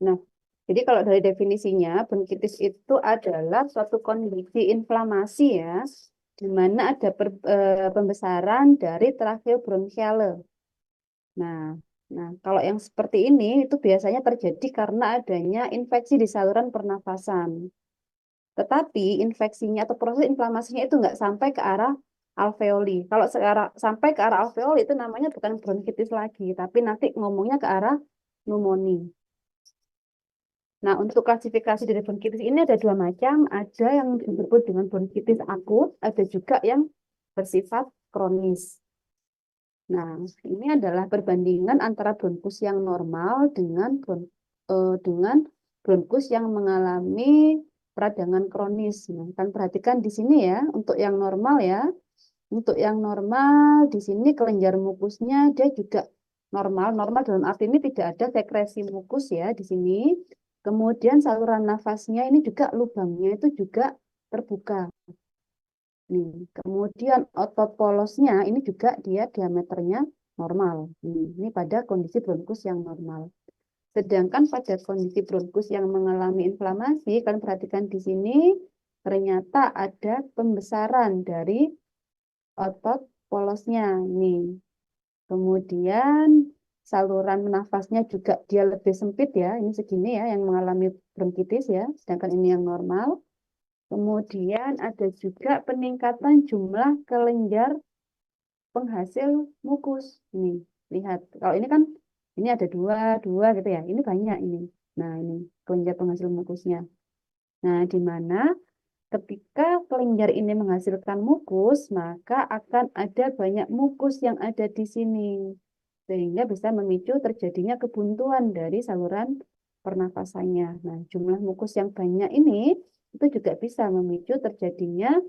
Nah, jadi kalau dari definisinya, bronkitis itu adalah suatu kondisi inflamasi ya, di mana ada pembesaran dari tracheobronchiale. Nah, nah, kalau yang seperti ini itu biasanya terjadi karena adanya infeksi di saluran pernafasan. Tetapi infeksinya atau proses inflamasinya itu nggak sampai ke arah alveoli. Kalau sekarang sampai ke arah alveoli itu namanya bukan bronkitis lagi, tapi nanti ngomongnya ke arah pneumonia. Nah, untuk klasifikasi dari bronkitis ini ada dua macam. Ada yang disebut dengan bronkitis akut, ada juga yang bersifat kronis. Nah, ini adalah perbandingan antara bronkus yang normal dengan bronkus yang mengalami peradangan kronis. Nah, kan perhatikan di sini ya, untuk yang normal ya. Untuk yang normal di sini kelenjar mukusnya dia juga normal. Normal dalam arti ini tidak ada sekresi mukus ya di sini. Kemudian saluran nafasnya ini juga lubangnya itu juga terbuka. Nih, kemudian otot polosnya ini juga dia diameternya normal. Ini pada kondisi bronkus yang normal. Sedangkan pada kondisi bronkus yang mengalami inflamasi, kan perhatikan di sini ternyata ada pembesaran dari otot polosnya. Nih, kemudian saluran nafasnya juga dia lebih sempit ya. Ini segini ya yang mengalami bronkitis ya, sedangkan ini yang normal. Kemudian ada juga peningkatan jumlah kelenjar penghasil mukus. Ini, lihat. Kalau ini kan, ini ada dua, dua gitu ya. Ini banyak ini. Nah, ini kelenjar penghasil mukusnya. Nah, di mana ketika kelenjar ini menghasilkan mukus, maka akan ada banyak mukus yang ada di sini. Sehingga bisa memicu terjadinya kebuntuan dari saluran pernafasannya. Nah, jumlah mukus yang banyak ini itu juga bisa memicu terjadinya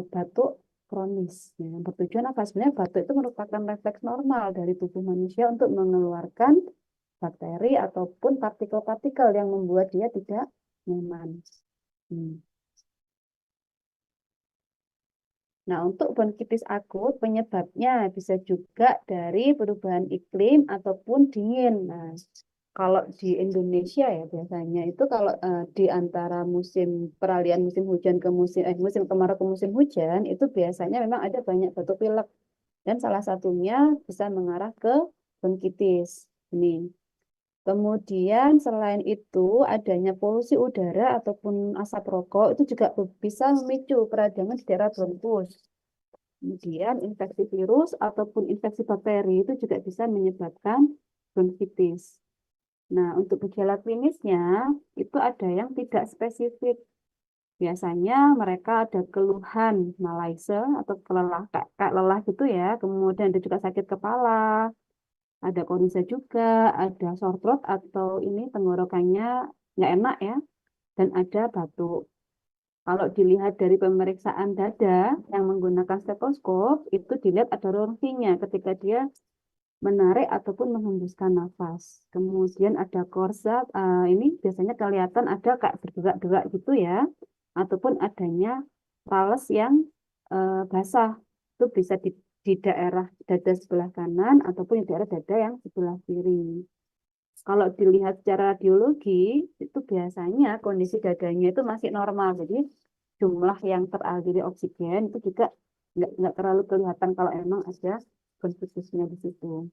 batuk kronis. Ya, yang bertujuan apa? Sebenarnya batuk itu merupakan refleks normal dari tubuh manusia untuk mengeluarkan bakteri ataupun partikel-partikel yang membuat dia tidak nyaman. Hmm. Nah, untuk bronkitis akut penyebabnya bisa juga dari perubahan iklim ataupun dingin. Nah, kalau di Indonesia ya biasanya itu kalau di antara musim peralihan musim hujan ke musim kemarau ke musim hujan itu biasanya memang ada banyak batuk pilek dan salah satunya bisa mengarah ke bronkitis. Ini. Kemudian selain itu adanya polusi udara ataupun asap rokok itu juga bisa memicu peradangan di daerah bronkus. Kemudian infeksi virus ataupun infeksi bakteri itu juga bisa menyebabkan bronkitis. Nah, untuk gejala klinisnya itu ada yang tidak spesifik. Biasanya mereka ada keluhan malaise atau kelelahan, kayak lelah gitu ya. Kemudian ada juga sakit kepala, ada konisa juga, ada sore throat atau ini tenggorokannya nggak enak ya, dan ada batuk. Kalau dilihat dari pemeriksaan dada yang menggunakan stetoskop, itu dilihat ada rongsinya ketika dia menarik ataupun menghembuskan nafas. Kemudian ada korsat, ini biasanya kelihatan ada kayak bergerak-gerak gitu ya, ataupun adanya rales yang basah. Itu bisa di daerah dada sebelah kanan ataupun di daerah dada yang sebelah kiri. Kalau dilihat secara radiologi, itu biasanya kondisi dadanya itu masih normal. Jadi jumlah yang teraliri oksigen itu juga nggak terlalu kelihatan kalau emang ada konstitusinya di situ.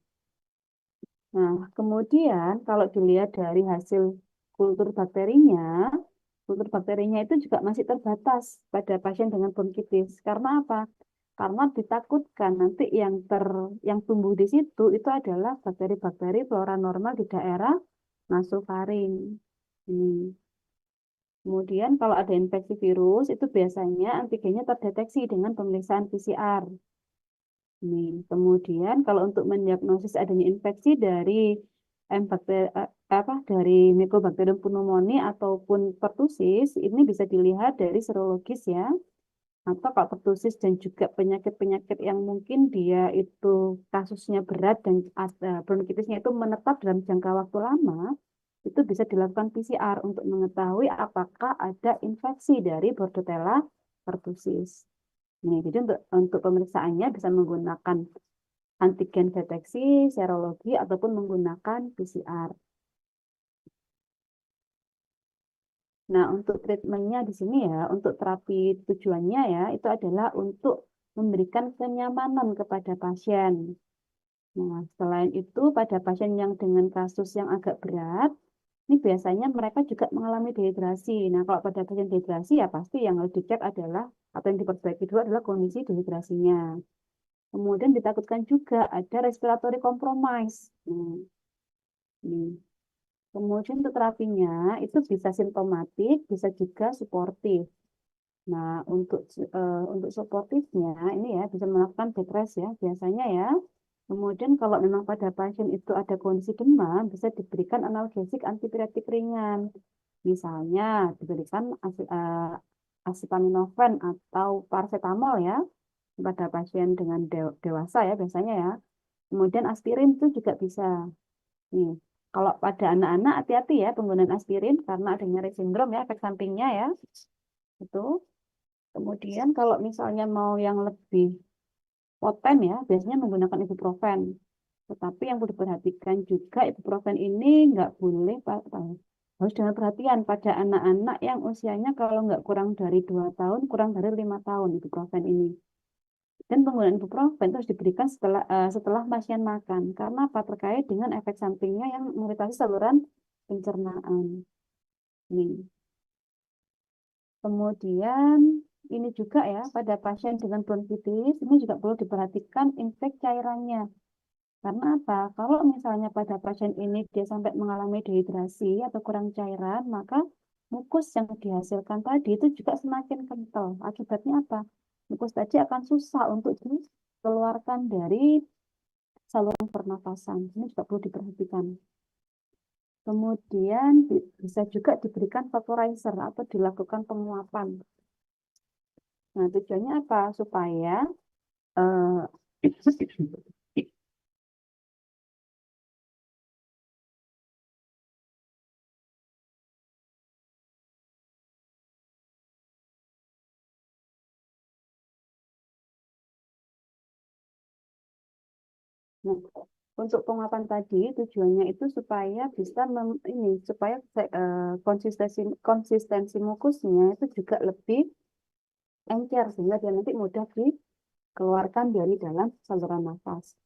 Nah, kemudian kalau dilihat dari hasil kultur bakterinya itu juga masih terbatas pada pasien dengan bronkitis. Karena apa? Karena ditakutkan nanti yang tumbuh di situ itu adalah bakteri-bakteri flora normal di daerah nasofaring. Ini. Kemudian kalau ada infeksi virus itu biasanya antigennya terdeteksi dengan pemeriksaan PCR. Nih, kemudian kalau untuk mendiagnosis adanya infeksi dari dari Mycobacterium pneumoniae ataupun pertussis, ini bisa dilihat dari serologis ya. Atau kalau pertussis dan juga penyakit-penyakit yang mungkin dia itu kasusnya berat dan bronkitisnya itu menetap dalam jangka waktu lama, itu bisa dilakukan PCR untuk mengetahui apakah ada infeksi dari Bordetella pertussis. Nih, jadi untuk pemeriksaannya bisa menggunakan antigen deteksi, serologi, ataupun menggunakan PCR. Nah, untuk treatmentnya di sini ya, untuk terapi tujuannya ya, itu adalah untuk memberikan kenyamanan kepada pasien. Nah, selain itu, pada pasien yang dengan kasus yang agak berat, ini biasanya mereka juga mengalami dehidrasi. Nah, kalau pada pasien dehidrasi ya pasti yang harus dicek adalah, atau yang diperbaiki dulu adalah kondisi dehidrasinya. Kemudian ditakutkan juga ada respiratory compromise. Ini. Kemudian untuk terapinya itu bisa simptomatik, bisa juga suportif. Nah, untuk suportifnya ini ya bisa melakukan bed rest ya biasanya ya. Kemudian kalau memang pada pasien itu ada kondisi demam, bisa diberikan analgesik antipiretik ringan. Misalnya diberikan acetaminophen atau paracetamol ya pada pasien dengan dewasa ya biasanya ya. Kemudian aspirin itu juga bisa. Nih, kalau pada anak-anak hati-hati ya penggunaan aspirin karena adanya Rett syndrome ya efek sampingnya ya. Itu. Kemudian kalau misalnya mau yang lebih poten ya, biasanya menggunakan ibuprofen. Tetapi yang perlu diperhatikan juga ibuprofen ini nggak boleh harus dengan perhatian pada anak-anak yang usianya kalau nggak kurang dari 2 tahun, kurang dari 5 tahun ibuprofen ini. Dan penggunaan ibuprofen itu harus diberikan setelah pasien makan. Karena apa? Terkait dengan efek sampingnya yang mengiritasi saluran pencernaan. Nih. Kemudian ini juga ya pada pasien dengan bronkitis ini juga perlu diperhatikan infek cairannya. Karena apa? Kalau misalnya pada pasien ini dia sampai mengalami dehidrasi atau kurang cairan, maka mukus yang dihasilkan tadi itu juga semakin kental. Akibatnya apa? Mukus tadi akan susah untuk dikeluarkan dari saluran pernafasan. Ini juga perlu diperhatikan. Kemudian bisa juga diberikan vaporizer atau dilakukan penguapan. Nah, tujuannya apa? Supaya eh, nah, untuk penguapan tadi tujuannya itu supaya bisa ini supaya konsistensi mukusnya itu juga lebih encer sehingga dia nanti mudah dikeluarkan dari dalam saluran nafas.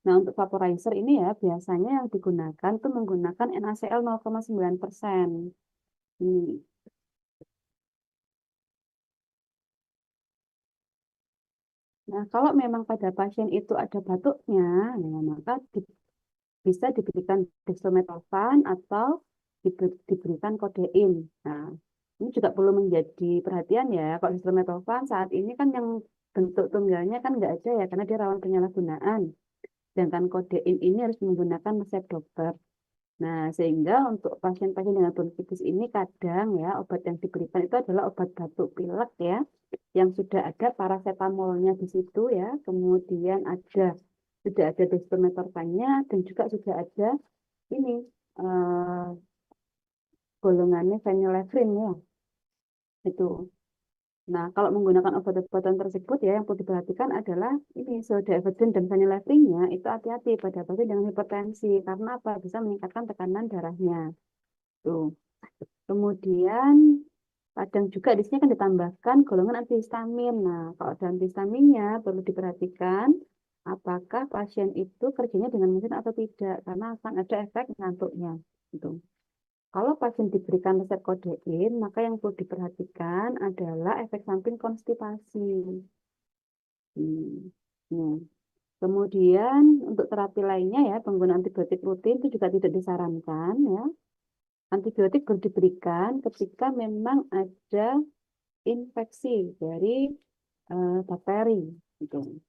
Nah, untuk vaporizer ini ya biasanya yang digunakan itu menggunakan NaCl 0,9%. Ini. Nah, kalau memang pada pasien itu ada batuknya, ya, maka bisa diberikan dextromethorphan atau diberikan kodein. Nah, ini juga perlu menjadi perhatian ya. Kalau dextromethorphan saat ini kan yang bentuk tunggalnya kan nggak ada ya, karena dia rawan penyalahgunaan. Sedangkan kodein ini harus menggunakan resep dokter. Nah, sehingga untuk pasien-pasien dengan bronkitis ini kadang ya obat yang diberikan itu adalah obat batuk pilek ya, yang sudah ada paracetamolnya di situ ya, kemudian sudah ada dextromethorphannya dan juga sudah ada ini eh, golongannya phenylephrine ya itu. Nah, kalau menggunakan obat-obatan tersebut ya yang perlu diperhatikan adalah ini pseudoephedrine dan phenylephrine-nya itu hati-hati pada pasien dengan hipertensi karena apa? Bisa meningkatkan tekanan darahnya. Tuh. Kemudian kadang juga di sini kan ditambahkan golongan antihistamin. Nah, kalau ada antihistaminnya perlu diperhatikan apakah pasien itu kerjanya dengan mesin atau tidak karena akan ada efek ngantuknya. Gitu. Kalau pasien diberikan resep kodein, maka yang perlu diperhatikan adalah efek samping konstipasi. Hmm. Nah, kemudian untuk terapi lainnya ya, penggunaan antibiotik rutin itu juga tidak disarankan ya. Antibiotik baru diberikan ketika memang ada infeksi dari bakteri. Gitu.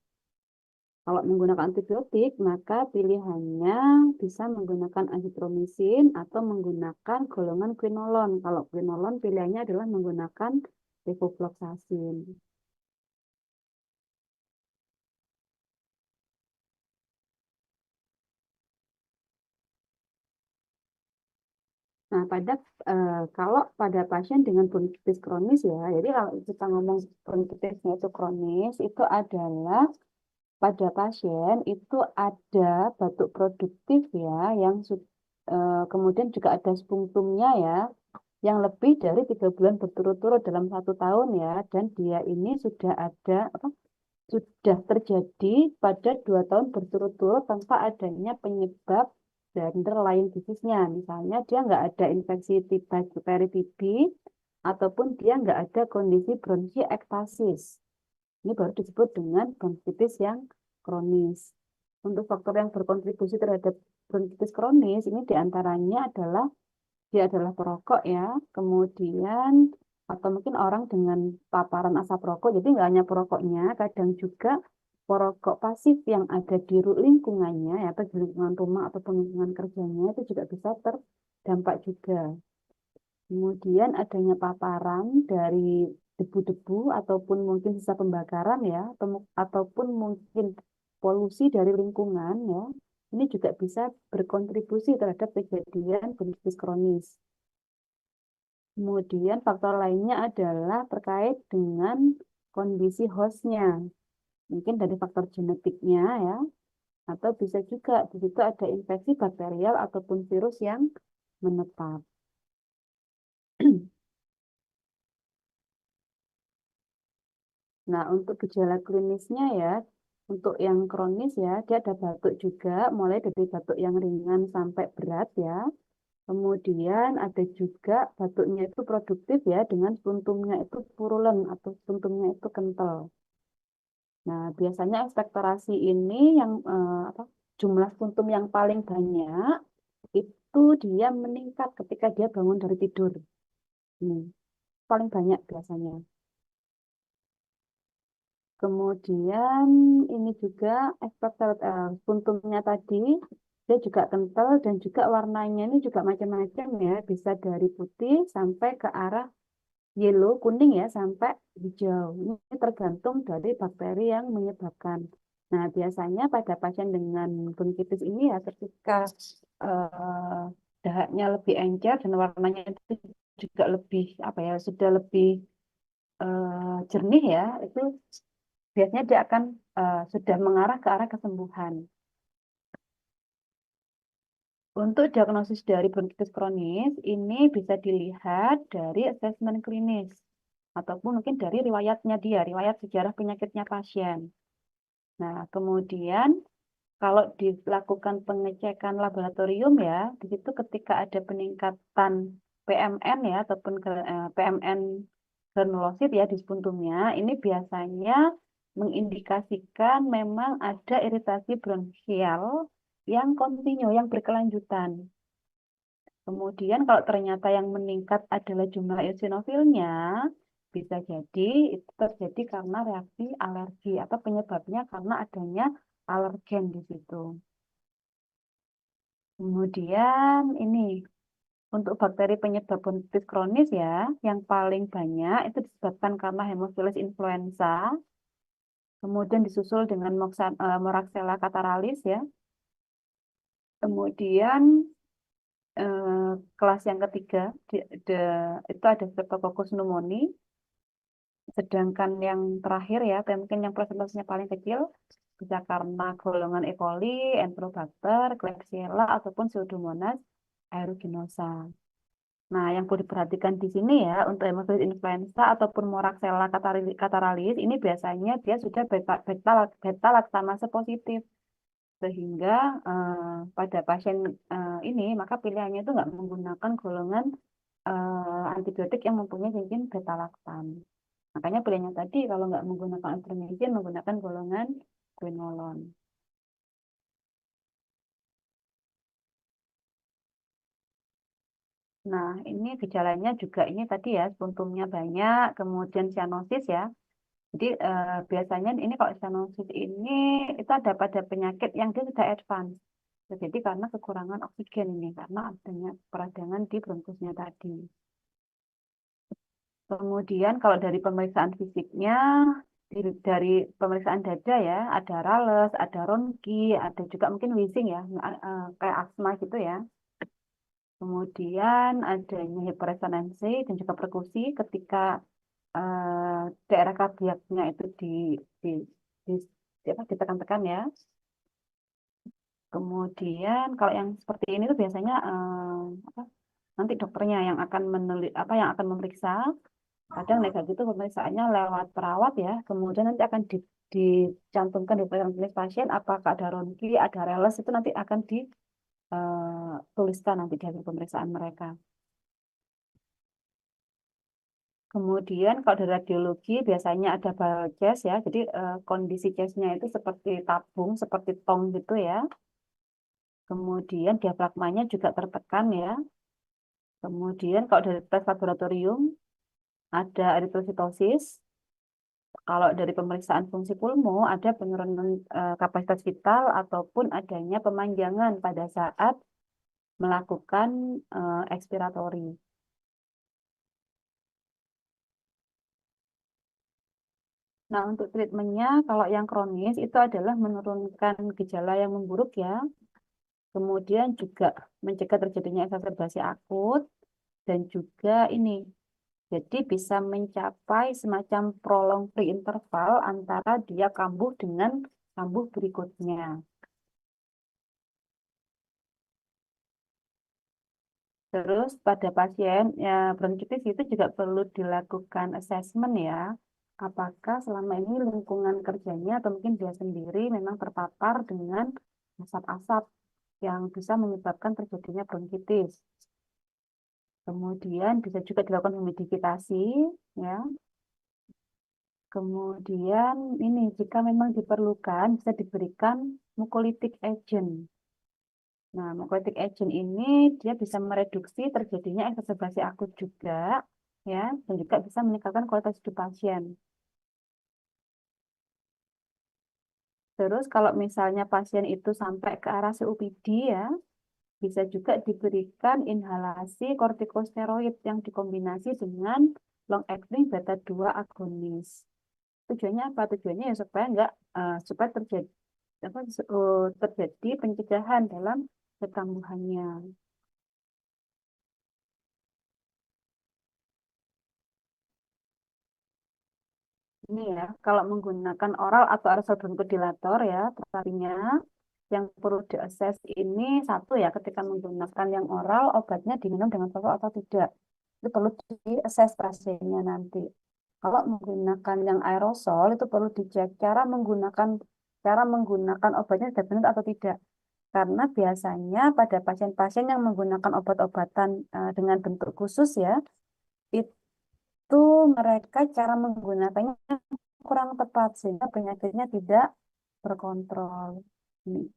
Kalau menggunakan antibiotik, maka pilihannya bisa menggunakan azitromisin atau menggunakan golongan quinolon. Kalau quinolon pilihannya adalah menggunakan levofloxacin. Nah, kalau pada pasien dengan bronkitis kronis ya, jadi kalau kita ngomong bronkitisnya itu kronis, itu adalah pada pasien itu ada batuk produktif ya, yang kemudian juga ada spuntumnya ya. yang lebih dari 3 bulan berturut-turut dalam 1 tahun ya, dan dia ini sudah ada apa, sudah terjadi pada 2 tahun berturut-turut tanpa adanya penyebab dan underlying disease-nya. Misalnya dia nggak ada infeksi bakteri TB ataupun dia nggak ada kondisi bronkiektasis. Ini baru disebut dengan bronkitis yang kronis. Untuk faktor yang berkontribusi terhadap bronkitis kronis ini diantaranya adalah dia adalah perokok ya, kemudian atau mungkin orang dengan paparan asap rokok, jadi nggak hanya perokoknya, kadang juga perokok pasif yang ada di lingkungannya, ya, atau di lingkungan rumah atau lingkungan kerjanya itu juga bisa terdampak juga. Kemudian adanya paparan dari debu-debu ataupun mungkin sisa pembakaran ya, ataupun mungkin polusi dari lingkungan ya, ini juga bisa berkontribusi terhadap kejadian bronkitis kronis. Kemudian faktor lainnya adalah terkait dengan kondisi hostnya. Mungkin dari faktor genetiknya ya, atau bisa juga di situ ada infeksi bakterial ataupun virus yang menetap. Nah, untuk gejala klinisnya ya, untuk yang kronis ya, dia ada batuk juga, mulai dari batuk yang ringan sampai berat ya. Kemudian ada juga batuknya itu produktif ya, dengan puntumnya itu purulen atau puntumnya itu kental. Nah, biasanya ekspektorasi ini yang apa, jumlah puntum yang paling banyak itu dia meningkat ketika dia bangun dari tidur. Hmm, paling banyak biasanya. Kemudian ini juga puntumnya tadi dia juga kental dan juga warnanya ini juga macam-macam ya, bisa dari putih sampai ke arah yellow, kuning ya, sampai hijau. Ini tergantung dari bakteri yang menyebabkan. Nah, biasanya pada pasien dengan bronkitis ini ya ketika dahaknya lebih encer dan warnanya itu juga lebih apa ya, sudah lebih jernih ya, itu biasanya dia akan sudah mengarah ke arah kesembuhan. Untuk diagnosis dari bronkitis kronis, ini bisa dilihat dari asesmen klinis ataupun mungkin dari riwayatnya dia, riwayat sejarah penyakitnya pasien. Nah, kemudian kalau dilakukan pengecekan laboratorium ya, di situ ketika ada peningkatan PMN ya ataupun PMN granulosit ya di spuntumnya, ini biasanya mengindikasikan memang ada iritasi bronkial yang kontinu, yang berkelanjutan. Kemudian kalau ternyata yang meningkat adalah jumlah eosinofilnya, bisa jadi itu terjadi karena reaksi alergi atau penyebabnya karena adanya alergen di situ. Kemudian ini untuk bakteri penyebab bronkitis kronis ya, yang paling banyak itu disebabkan karena Haemophilus influenza, kemudian disusul dengan Moraxella catarrhalis ya. Kemudian eh, kelas yang ketiga itu ada Streptococcus pneumoniae. Sedangkan yang terakhir ya, atau mungkin yang persentasenya paling kecil, bisa karena golongan E. coli, Enterobacter, Klebsiella, ataupun Pseudomonas aeruginosa. Nah, yang perlu diperhatikan di sini ya, untuk hemofilis influenza ataupun Moraxella catarrhalis, ini biasanya dia sudah beta laktamase positif. Sehingga pada pasien ini, maka pilihannya itu nggak menggunakan golongan antibiotik yang mempunyai cincin beta laktam. Makanya pilihannya tadi kalau nggak menggunakan azitromycin menggunakan golongan quinolone. Nah, ini gejalanya juga ini tadi ya, spuntumnya banyak, kemudian cyanosis ya. Jadi biasanya ini kalau cyanosis ini itu ada pada penyakit yang dia sudah advance. Jadi karena kekurangan oksigen ini, karena adanya peradangan di bronkusnya tadi. Kemudian kalau dari pemeriksaan fisiknya, dari pemeriksaan dada ya, ada rales, ada ronki, ada juga mungkin wheezing ya, kayak asma gitu ya. Kemudian adanya hiperresonansi dan juga perkusi ketika daerah kardiaknya itu di, di, ditekan-tekan ya. Kemudian kalau yang seperti ini tuh biasanya apa, nanti dokternya yang akan yang akan memeriksa. Kadang negatif itu pemeriksaannya lewat perawat ya, kemudian nanti akan dicantumkan di tulis pasien apakah ada ronki, ada reles itu nanti akan dituliskan nanti di hasil pemeriksaan mereka. Kemudian kalau dari radiologi biasanya ada biochest ya, jadi kondisi chestnya itu seperti tabung, seperti tong gitu ya. Kemudian diafragmanya juga tertekan ya. Kemudian kalau dari tes laboratorium ada eritrositosis. Kalau dari pemeriksaan fungsi pulmo ada penurunan kapasitas vital ataupun adanya pemanjangan pada saat melakukan ekspiratori. Nah, untuk treatmentnya, kalau yang kronis itu adalah menurunkan gejala yang memburuk ya, kemudian juga mencegah terjadinya exacerbasi akut, dan juga ini, jadi bisa mencapai semacam prolong free interval antara dia kambuh dengan kambuh berikutnya. Terus pada pasien ya bronkitis itu juga perlu dilakukan assessment ya. Apakah selama ini lingkungan kerjanya atau mungkin dia sendiri memang terpapar dengan asap-asap yang bisa menyebabkan terjadinya bronkitis. Kemudian bisa juga dilakukan humidifikasi ya. Kemudian ini jika memang diperlukan bisa diberikan mucolytic agent. Nah, mucolytic agent ini dia bisa mereduksi terjadinya exacerbasi akut juga, ya, dan juga bisa meningkatkan kualitas hidup pasien. Terus kalau misalnya pasien itu sampai ke arah COPD ya, bisa juga diberikan inhalasi kortikosteroid yang dikombinasi dengan long acting beta 2 agonis. Tujuannya apa? Tujuannya ya supaya enggak supaya terjadi pencegahan dalam pertumbuhannya. Ini ya, kalau menggunakan oral atau aerosol bronchodilator ya, terapinya yang perlu diakses ini satu ya, ketika menggunakan yang oral, obatnya diminum dengan sosok atau tidak. Itu perlu diakses pasiennya nanti. Kalau menggunakan yang aerosol, itu perlu dicek cara menggunakan obatnya sudah benar atau tidak. Karena biasanya pada pasien-pasien yang menggunakan obat-obatan dengan bentuk khusus ya, itu mereka cara menggunakannya kurang tepat sehingga penyakitnya tidak terkontrol. Ini.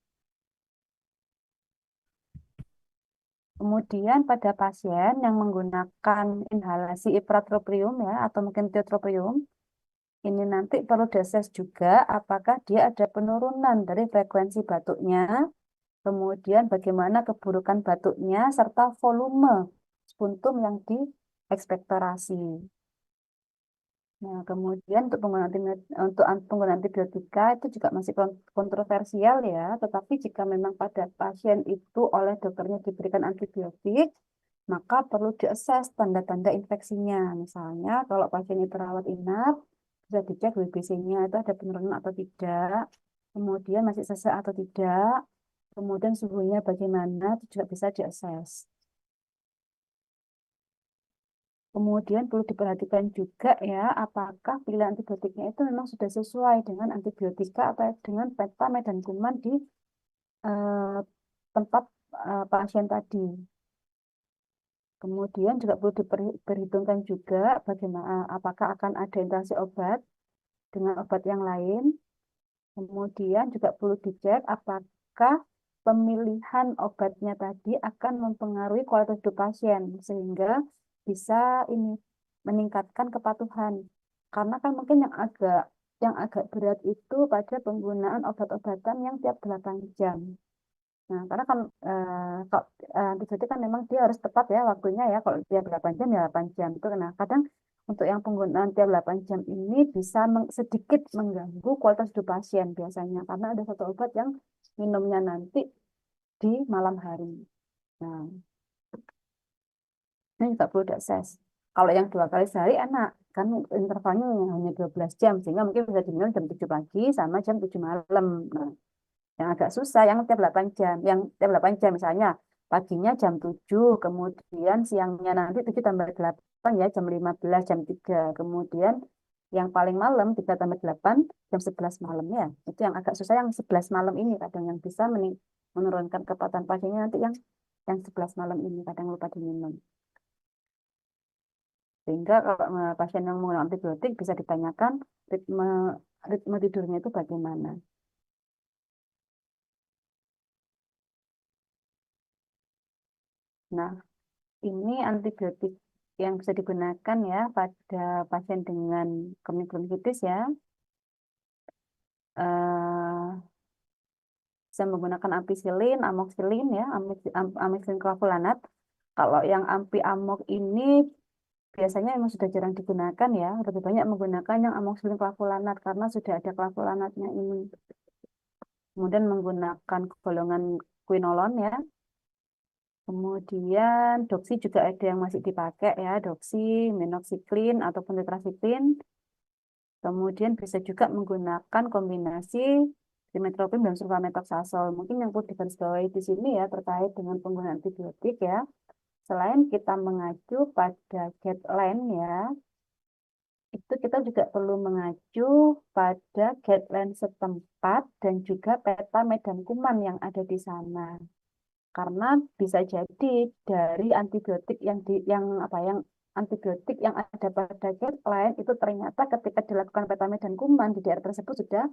Kemudian pada pasien yang menggunakan inhalasi ipratropium ya atau mungkin tiotropium, ini nanti perlu diakses juga apakah dia ada penurunan dari frekuensi batuknya, kemudian bagaimana keburukan batuknya serta volume spuntum yang diekspektorasi. Nah, kemudian untuk penggunaan antibiotika itu juga masih kontroversial ya. Tetapi jika memang pada pasien itu oleh dokternya diberikan antibiotik, maka perlu diakses tanda-tanda infeksinya. Misalnya kalau pasien itu rawat inap, bisa dicek WBC-nya itu ada penurunan atau tidak, kemudian masih sesak atau tidak, kemudian suhunya bagaimana, itu juga bisa diakses. Kemudian perlu diperhatikan juga ya, apakah pilihan antibiotiknya itu memang sudah sesuai dengan antibiotika atau dengan pentamed dan kuman di eh, tempat pasien tadi. Kemudian juga perlu diperhitungkan juga bagaimana apakah akan ada interaksi obat dengan obat yang lain. Kemudian juga perlu dicek apakah pemilihan obatnya tadi akan mempengaruhi kualitas hidup pasien sehingga bisa ini meningkatkan kepatuhan. Karena kan mungkin yang agak berat itu pada penggunaan obat-obatan yang tiap 8 jam. Nah, karena kan kalau antibiotik kan memang dia harus tepat ya waktunya ya. Kalau tiap 8 jam ya 8 jam itu. Nah, kadang untuk yang penggunaan tiap 8 jam ini bisa sedikit mengganggu kualitas hidup pasien biasanya. Karena ada satu obat yang minumnya nanti di malam hari. Nah, ini juga perlu diakses. Kalau yang 2 kali sehari enak. Kan intervalnya hanya 12 jam. Sehingga mungkin bisa diminum jam 7 pagi sama jam 7 malam. Nah, yang agak susah yang tiap 8 jam. Yang tiap 8 jam misalnya paginya jam 7, kemudian siangnya nanti 7 tambah 8 ya jam 15, jam 3. Kemudian yang paling malam 3 tambah 8 jam 11 malam ya. Itu yang agak susah yang 11 malam ini kadang yang bisa menurunkan kepatuhan pasiennya nanti yang 11 malam ini kadang lupa diminum. Sehingga kalau pasien yang menggunakan antibiotik bisa ditanyakan ritme ritme tidurnya itu bagaimana. Nah, ini antibiotik yang bisa digunakan ya pada pasien dengan kronik bronkitis ya. Eh, Bisa menggunakan ampicillin, amoxicillin ya, amoxicillin clavulanat. Kalau yang anti amok ini biasanya memang sudah jarang digunakan ya. Lebih banyak menggunakan yang amoxicillin clavulanat karena sudah ada clavulanatnya ini. Kemudian menggunakan golongan quinolone ya. Kemudian doksi juga ada yang masih dipakai ya, doksi, minoxidil ataupun tetracycline. Kemudian bisa juga menggunakan kombinasi trimethoprim dan sulfamethoxazole. Mungkin yang perlu digarisbawahi di sini ya terkait dengan penggunaan antibiotik ya. Selain kita mengacu pada guideline ya, itu kita juga perlu mengacu pada guideline setempat dan juga peta medan kuman yang ada di sana. Karena bisa jadi dari antibiotik yang antibiotik yang ada pada guideline itu ternyata ketika dilakukan petamed dan kuman di daerah tersebut sudah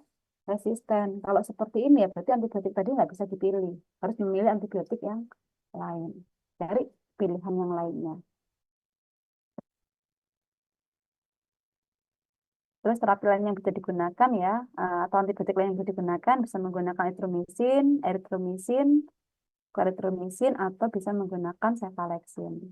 resisten. Kalau seperti ini ya berarti antibiotik tadi nggak bisa dipilih, harus memilih antibiotik yang lain, cari pilihan yang lainnya. Terus terapi lain yang bisa digunakan ya, atau antibiotik lain yang bisa digunakan bisa menggunakan erythromycin, clarithromycin, atau bisa menggunakan cefalexin.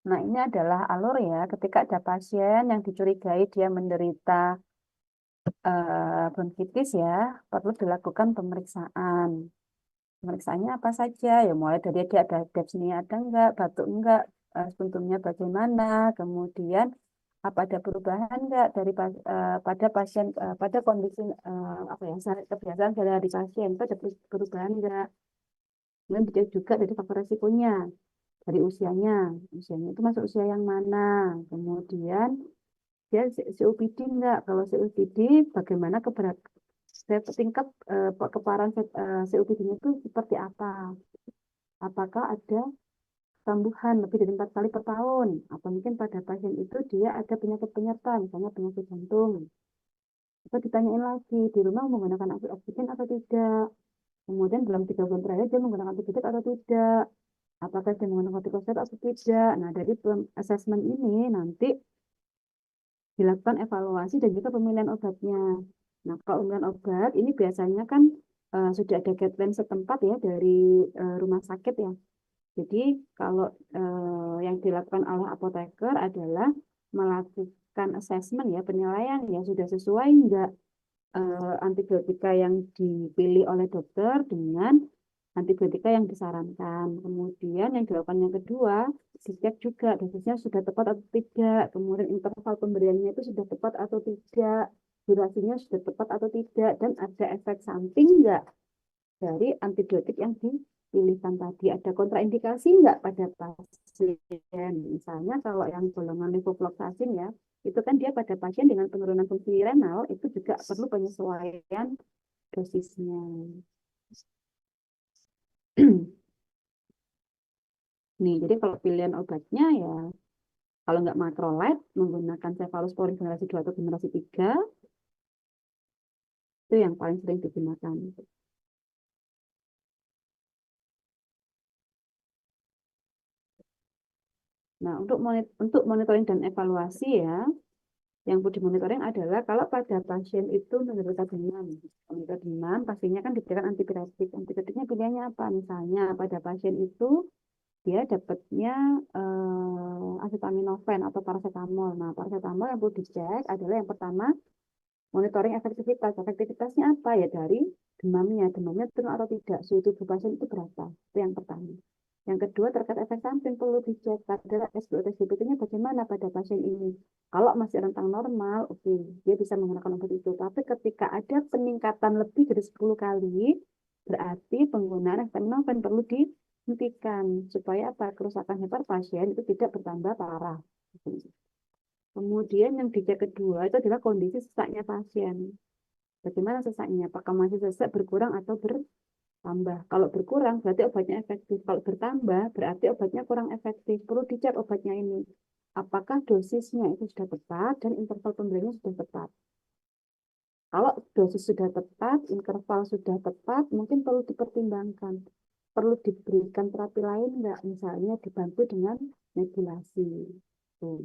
Nah, ini adalah alur ya, ketika ada pasien yang dicurigai dia menderita bronkitis ya, perlu dilakukan pemeriksaan. Pemeriksaannya apa saja? Ya, mulai dari dia ada dyspnea ada enggak, batuk enggak, spuntumnya bagaimana, kemudian apa ada perubahan enggak pada pasien pada kondisi apa ya, kebiasaan dari pasien itu ada perubahan enggak. Kemudian dilihat juga dari faktor resikonya, dari usianya, usianya itu masuk usia yang mana, kemudian dia COPD enggak, kalau COPD bagaimana tingkat keparahan COPD-nya itu seperti apa, apakah ada kambuhan lebih dari 4 kali per tahun, atau mungkin pada pasien itu dia ada penyakit penyerta, misalnya penyakit jantung, atau ditanyain lagi di rumah menggunakan oksigen atau tidak, kemudian dalam 3 bulan terakhir dia menggunakan antibiotik atau tidak, apakah dia menggunakan kortikosteroid atau tidak. Nah, dari assessment ini nanti dilakukan evaluasi dan juga pemilihan obatnya. Nah, kalau pemilihan obat ini biasanya kan sudah ada guideline setempat ya dari rumah sakit ya. Jadi kalau yang dilakukan oleh apoteker adalah melakukan assessment ya, penilaian ya sudah sesuai enggak antibiotika yang dipilih oleh dokter dengan antibiotika yang disarankan. Kemudian yang dilakukan yang kedua, dicek juga dosisnya sudah tepat atau tidak. Kemudian interval pemberiannya itu sudah tepat atau tidak. Durasinya sudah tepat atau tidak. Dan ada efek samping enggak dari antibiotik yang dipilihkan tadi. Ada kontraindikasi enggak pada pasien. Misalnya kalau yang golongan levofloxacin ya, itu kan dia pada pasien dengan penurunan fungsi renal itu juga perlu penyesuaian dosisnya. Nih, jadi kalau pilihan obatnya ya, kalau nggak macrolide, menggunakan cephalosporin generasi 2 atau generasi 3, itu yang paling sering digunakan. Nah, untuk monitoring dan evaluasi ya, yang perlu dimonitoring adalah kalau pada pasien itu menderita demam. Menderita demam, pastinya kan diberikan antibiotik. Antibiotiknya pilihannya apa? Misalnya pada pasien itu dia dapatnya acetaminophen atau paracetamol. Nah, paracetamol yang perlu dicek adalah yang pertama monitoring efektivitas. Efektivitasnya apa ya dari demamnya. Demamnya turun atau tidak. Suhu tubuh pasien itu berapa. Itu yang pertama. Yang kedua terkait efek samping perlu dicek kadar SpO2-nya bagaimana pada pasien ini. Kalau masih rentang normal, oke, dia bisa menggunakan obat itu. Tapi ketika ada peningkatan lebih dari 10 kali, berarti penggunaan acetaminophen perlu dihentikan supaya apa kerusakan hepar pasien itu tidak bertambah parah. Kemudian yang dicek kedua itu adalah kondisi sesaknya pasien. Bagaimana sesaknya? Apakah masih sesak berkurang atau bertambah? Kalau berkurang berarti obatnya efektif. Kalau bertambah berarti obatnya kurang efektif. Perlu dicek obatnya ini. Apakah dosisnya itu sudah tepat dan interval pemberiannya sudah tepat. Kalau dosis sudah tepat, interval sudah tepat, mungkin perlu dipertimbangkan. Perlu diberikan terapi lain enggak? Misalnya dibantu dengan nebulasi. Tuh.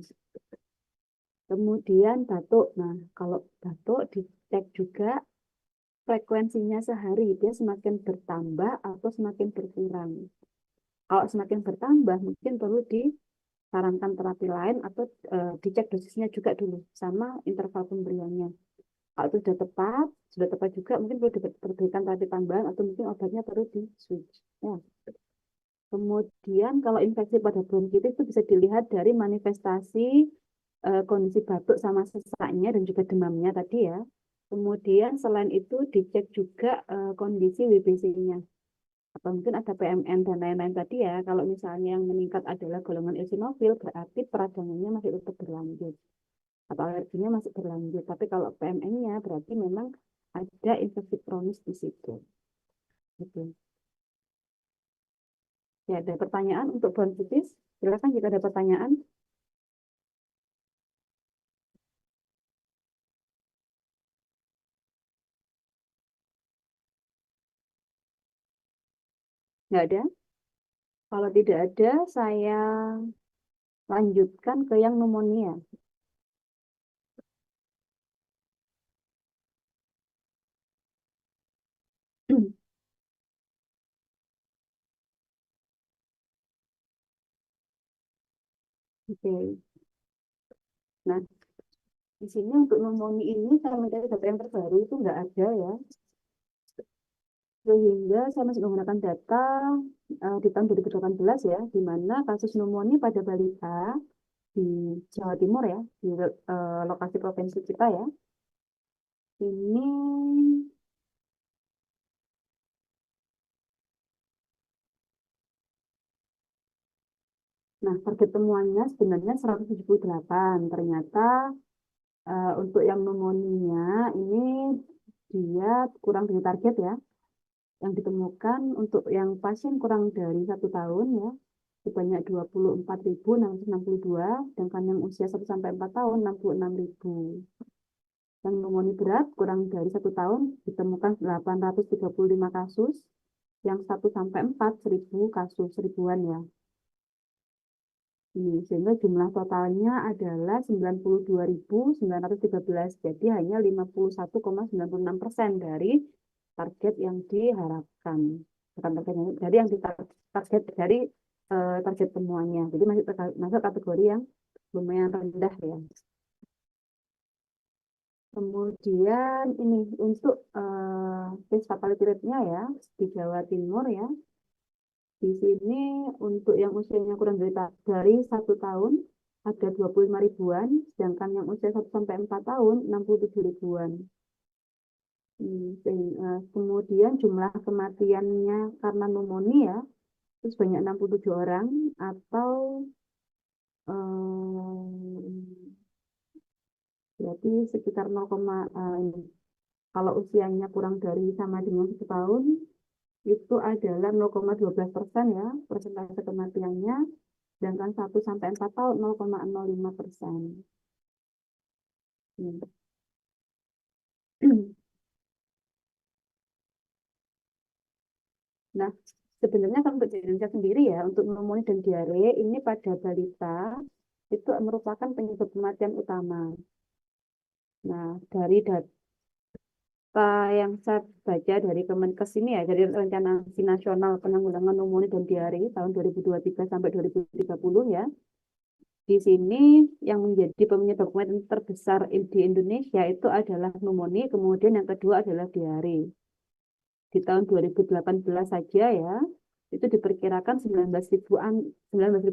Kemudian batuk. Nah, kalau batuk dicek juga frekuensinya sehari. Dia semakin bertambah atau semakin berkurang. Kalau semakin bertambah, mungkin perlu disarankan terapi lain atau dicek dosisnya juga dulu sama interval pemberiannya. Kalau itu sudah tepat juga, mungkin perlu diberikan terapi tambahan atau mungkin obatnya perlu di switch. Ya. Kemudian kalau infeksi pada bronkitis itu bisa dilihat dari manifestasi kondisi batuk sama sesaknya dan juga demamnya tadi ya. Kemudian selain itu dicek juga kondisi WBC-nya. Atau mungkin ada PMN dan lain-lain tadi ya. Kalau misalnya yang meningkat adalah golongan eosinofil, berarti peradangannya masih tetap berlanjut. Atau alerginya masih berlanjut. Tapi kalau PMN-nya berarti memang ada infeksi kronis di situ. Gitu. Ya, ada pertanyaan untuk bronkitis? Silakan jika ada pertanyaan. Nggak ada? Kalau tidak ada, saya lanjutkan ke yang pneumonia. Oke. Nah, di sini untuk pneumonia ini saya mencari data yang terbaru itu nggak ada ya. Sehingga saya masih menggunakan data di tahun 2018 ya, di mana kasus pneumonia pada balita di Jawa Timur ya, di lokasi provinsi kita ya, ini nah target temuannya sebenarnya 178. Ternyata untuk yang pneumonia ini dia kurang dari target ya. Yang ditemukan untuk yang pasien kurang dari 1 tahun ya, sebanyak 24.662, sedangkan yang usia 1 sampai 4 tahun 66.000. Yang pneumonia berat kurang dari 1 tahun ditemukan 835 kasus, yang 1 sampai 4 1000 kasus, ribuan ya. Ini, sehingga jumlah totalnya adalah 92.913. Jadi hanya 51,96% dari target yang diharapkan. Bukan target dari yang target dari target temuannya. Jadi masuk kategori yang lumayan rendah ya. Kemudian ini untuk case fatality rate-nya ya di Jawa Timur ya. Di sini untuk yang usianya kurang dari 1 tahun ada 25 ribuan, sedangkan yang usia 1 sampai 4 tahun 67 ribuan. Kemudian jumlah kematiannya karena pneumonia itu sebanyak 67 orang atau berarti sekitar 0, kalau usianya kurang dari sama dengan 1 tahun itu adalah 0,12% ya persentase kematiannya, sedangkan 1 sampai 4 tahun 0,05%. Nah, sebenarnya kalau untuk di Indonesia sendiri ya, untuk pneumonia dan diare ini pada balita itu merupakan penyebab kematian utama. Nah, dari data yang saya baca dari Kemenkes ini ya, dari Rencana Aksi Nasional Penanggulangan Pneumonia dan Diare tahun 2023 sampai 2030 ya, di sini yang menjadi penyebab kematian terbesar di Indonesia itu adalah pneumonia, kemudian yang kedua adalah diare. Di tahun 2018 saja ya, itu diperkirakan 19.000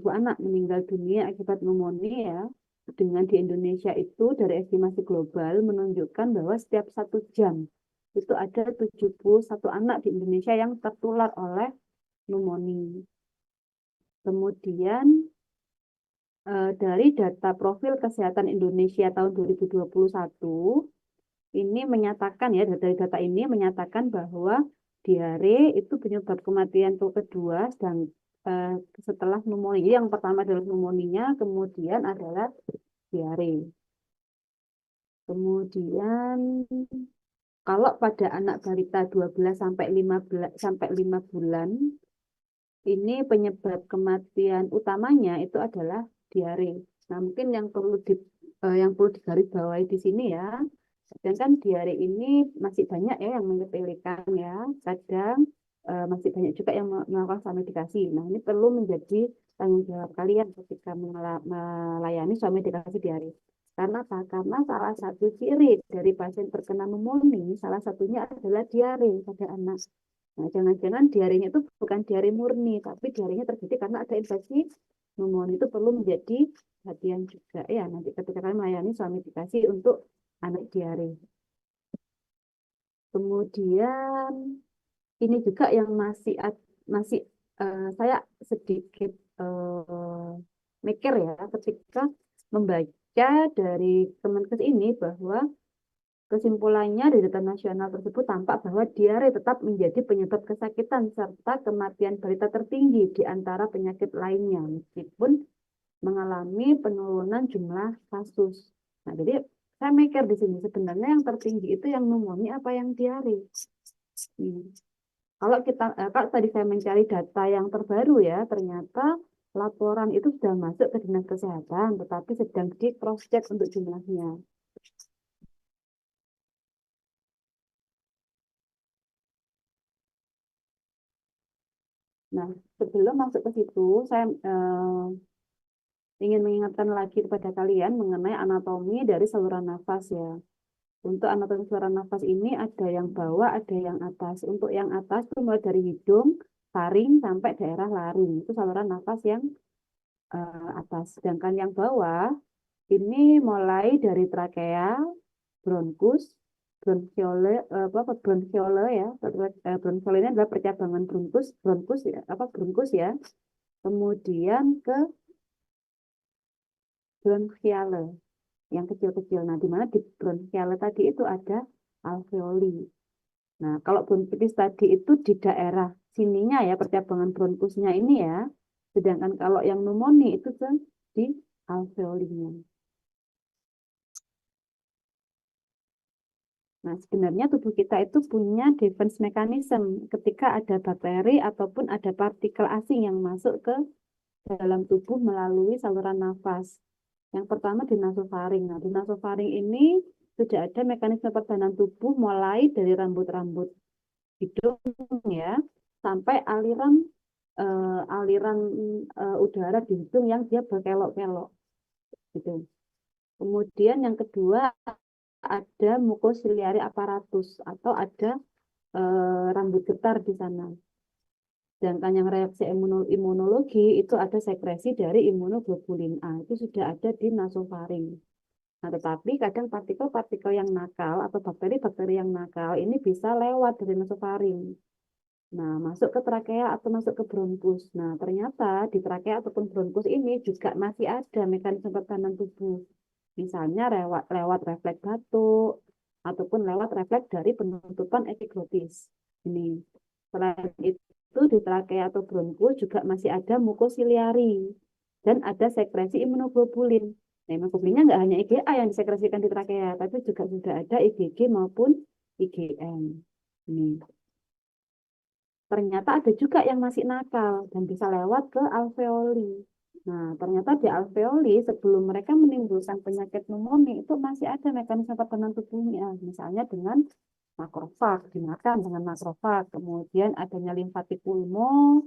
anak meninggal dunia akibat pneumonia. Dengan di Indonesia itu dari estimasi global menunjukkan bahwa setiap 1 jam itu ada 71 anak di Indonesia yang tertular oleh pneumonia. Kemudian dari data profil kesehatan Indonesia tahun 2021 ini menyatakan ya, dari data ini menyatakan bahwa diare itu penyebab kematian kedua dan setelah pneumonia. Yang pertama adalah pneumonia, kemudian adalah diare. Kemudian kalau pada anak balita 12 sampai 5 bulan ini penyebab kematian utamanya itu adalah diare. Nah, mungkin yang perlu digarisbawahi di sini ya. Sedangkan diare ini masih banyak ya yang menyepelekan ya. Kadang masih banyak juga yang melakukan self-medikasi. Nah, ini perlu menjadi tanggung jawab kalian ketika melayani self-medikasi diare. Karena apa? Karena salah satu ciri dari pasien terkena pneumonia, salah satunya adalah diare pada anak. Nah, jangan-jangan diarenya itu bukan diare murni, tapi diarenya terjadi karena ada infeksi pneumonia. Itu perlu menjadi perhatian juga ya nanti ketika kalian melayani self-medikasi untuk anak diare. Kemudian ini juga yang masih saya sedikit mikir ya ketika membaca dari Kemenkes ini bahwa kesimpulannya dari data nasional tersebut tampak bahwa diare tetap menjadi penyebab kesakitan serta kematian balita tertinggi di antara penyakit lainnya meskipun mengalami penurunan jumlah kasus. Nah, jadi saya mikir di sini sebenarnya yang tertinggi itu yang pneumonia apa yang diare? Kalau tadi saya mencari data yang terbaru ya, ternyata laporan itu sudah masuk ke Dinas Kesehatan, tetapi sedang di cross check untuk jumlahnya. Nah, sebelum masuk ke situ, saya ingin mengingatkan lagi kepada kalian mengenai anatomi dari saluran nafas ya. Untuk anatomi saluran nafas ini ada yang bawah, ada yang atas. Untuk yang atas itu mulai dari hidung, faring sampai daerah laring. Itu saluran nafas yang atas. Sedangkan yang bawah ini mulai dari trakea, bronkus, bronkiole, bronkiole ya. Bronkiole ini adalah percabangan bronkus ya, bronkus ya. Kemudian ke bronchiale yang kecil-kecil. Nah, di mana di bronchiale tadi itu ada alveoli. Nah, kalau bronkitis tadi itu di daerah sininya ya, percabangan bronkusnya ini ya. Sedangkan kalau yang pneumonia itu kan di alveolinya. Nah, sebenarnya tubuh kita itu punya defense mechanism ketika ada bakteri ataupun ada partikel asing yang masuk ke dalam tubuh melalui saluran nafas. Yang pertama di nasofaring. Nah, di nasofaring ini sudah ada mekanisme pertahanan tubuh mulai dari rambut-rambut hidung ya sampai aliran udara di hidung yang dia berkelok-kelok gitu. Kemudian yang kedua ada mucociliary apparatus atau ada rambut getar di sana. Sedangkan yang reaksi imunologi itu ada sekresi dari imunoglobulin A. Itu sudah ada di nasofaring. Nah, tetapi kadang partikel-partikel yang nakal atau bakteri-bakteri yang nakal ini bisa lewat dari nasofaring. Nah, masuk ke trakea atau masuk ke bronkus. Nah, ternyata di trakea ataupun bronkus ini juga masih ada mekanisme pertahanan tubuh. Misalnya lewat refleks batuk ataupun lewat refleks dari penutupan epiglotis. Ini. Selain itu di trakea atau bronkus juga masih ada mukosiliari dan ada sekresi imunoglobulin. Nah, immunoglobulinnya nggak hanya IgA yang disekresikan di trakea, tapi juga sudah ada IgG maupun IgM. Ini. Ternyata ada juga yang masih nakal dan bisa lewat ke alveoli. Nah, ternyata di alveoli sebelum mereka menimbulkan penyakit pneumonia itu masih ada mekanisme pertahanan tubuhnya, misalnya dengan makrofag, dimakan dengan makrofag, kemudian adanya limfatik pulmo,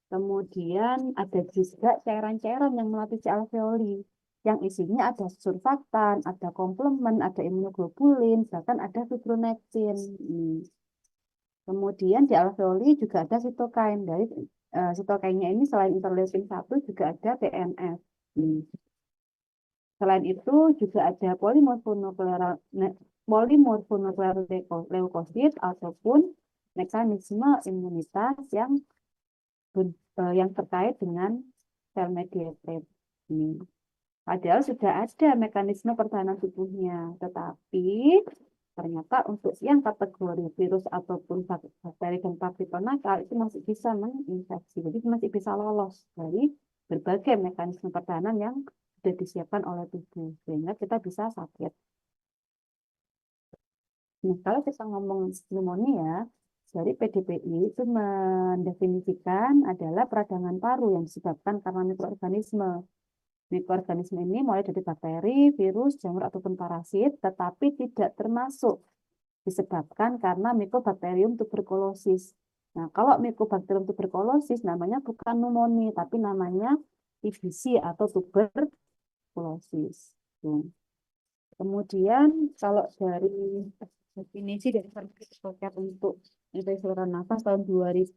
kemudian ada juga cairan-cairan yang melapisi alveoli, yang isinya ada surfaktan, ada komplemen, ada imunoglobulin, bahkan ada fibronektin. Kemudian di alveoli juga ada sitokain. sitokinnya ini selain interleukin 1 juga ada TNF. Selain itu juga ada polimorfonuklear leukosit ataupun mekanisme imunitas yang terkait dengan sel mediated ini. Padahal sudah ada mekanisme pertahanan tubuhnya, tetapi ternyata untuk yang kategori virus ataupun bakteri dan partikel nakal itu masih bisa menginfeksi, jadi masih bisa lolos dari berbagai mekanisme pertahanan yang sudah disiapkan oleh tubuh, sehingga kita bisa sakit. Nah, kalau kita ngomong pneumonia, dari PDPI itu mendefinisikan adalah peradangan paru yang disebabkan karena mikroorganisme. Mikroorganisme ini mulai dari bakteri, virus, jamur, ataupun parasit, tetapi tidak termasuk disebabkan karena Mycobacterium tuberculosis. Nah, kalau Mycobacterium tuberculosis namanya bukan pneumonia, tapi namanya TBC atau tuberculosis. Kemudian kalau dari definisi dari Sertifikat untuk infeksi saluran nafas tahun 2005,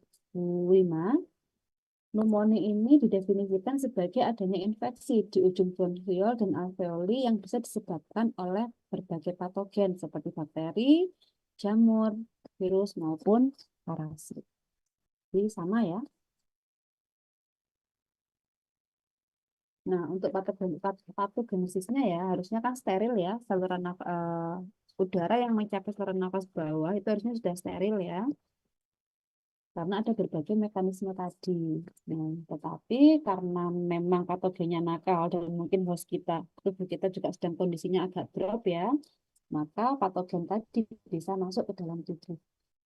pneumonia ini didefinisikan sebagai adanya infeksi di ujung bronchiol dan alveoli yang bisa disebabkan oleh berbagai patogen seperti bakteri, jamur, virus, maupun parasit. Jadi sama ya. Nah, untuk patogenesisnya ya harusnya kan steril ya, saluran udara yang mencapai saluran nafas bawah itu harusnya sudah steril ya, karena ada berbagai mekanisme tadi. Nah, tetapi karena memang patogennya nakal dan mungkin tubuh kita juga sedang kondisinya agak drop ya, maka patogen tadi bisa masuk ke dalam tubuh.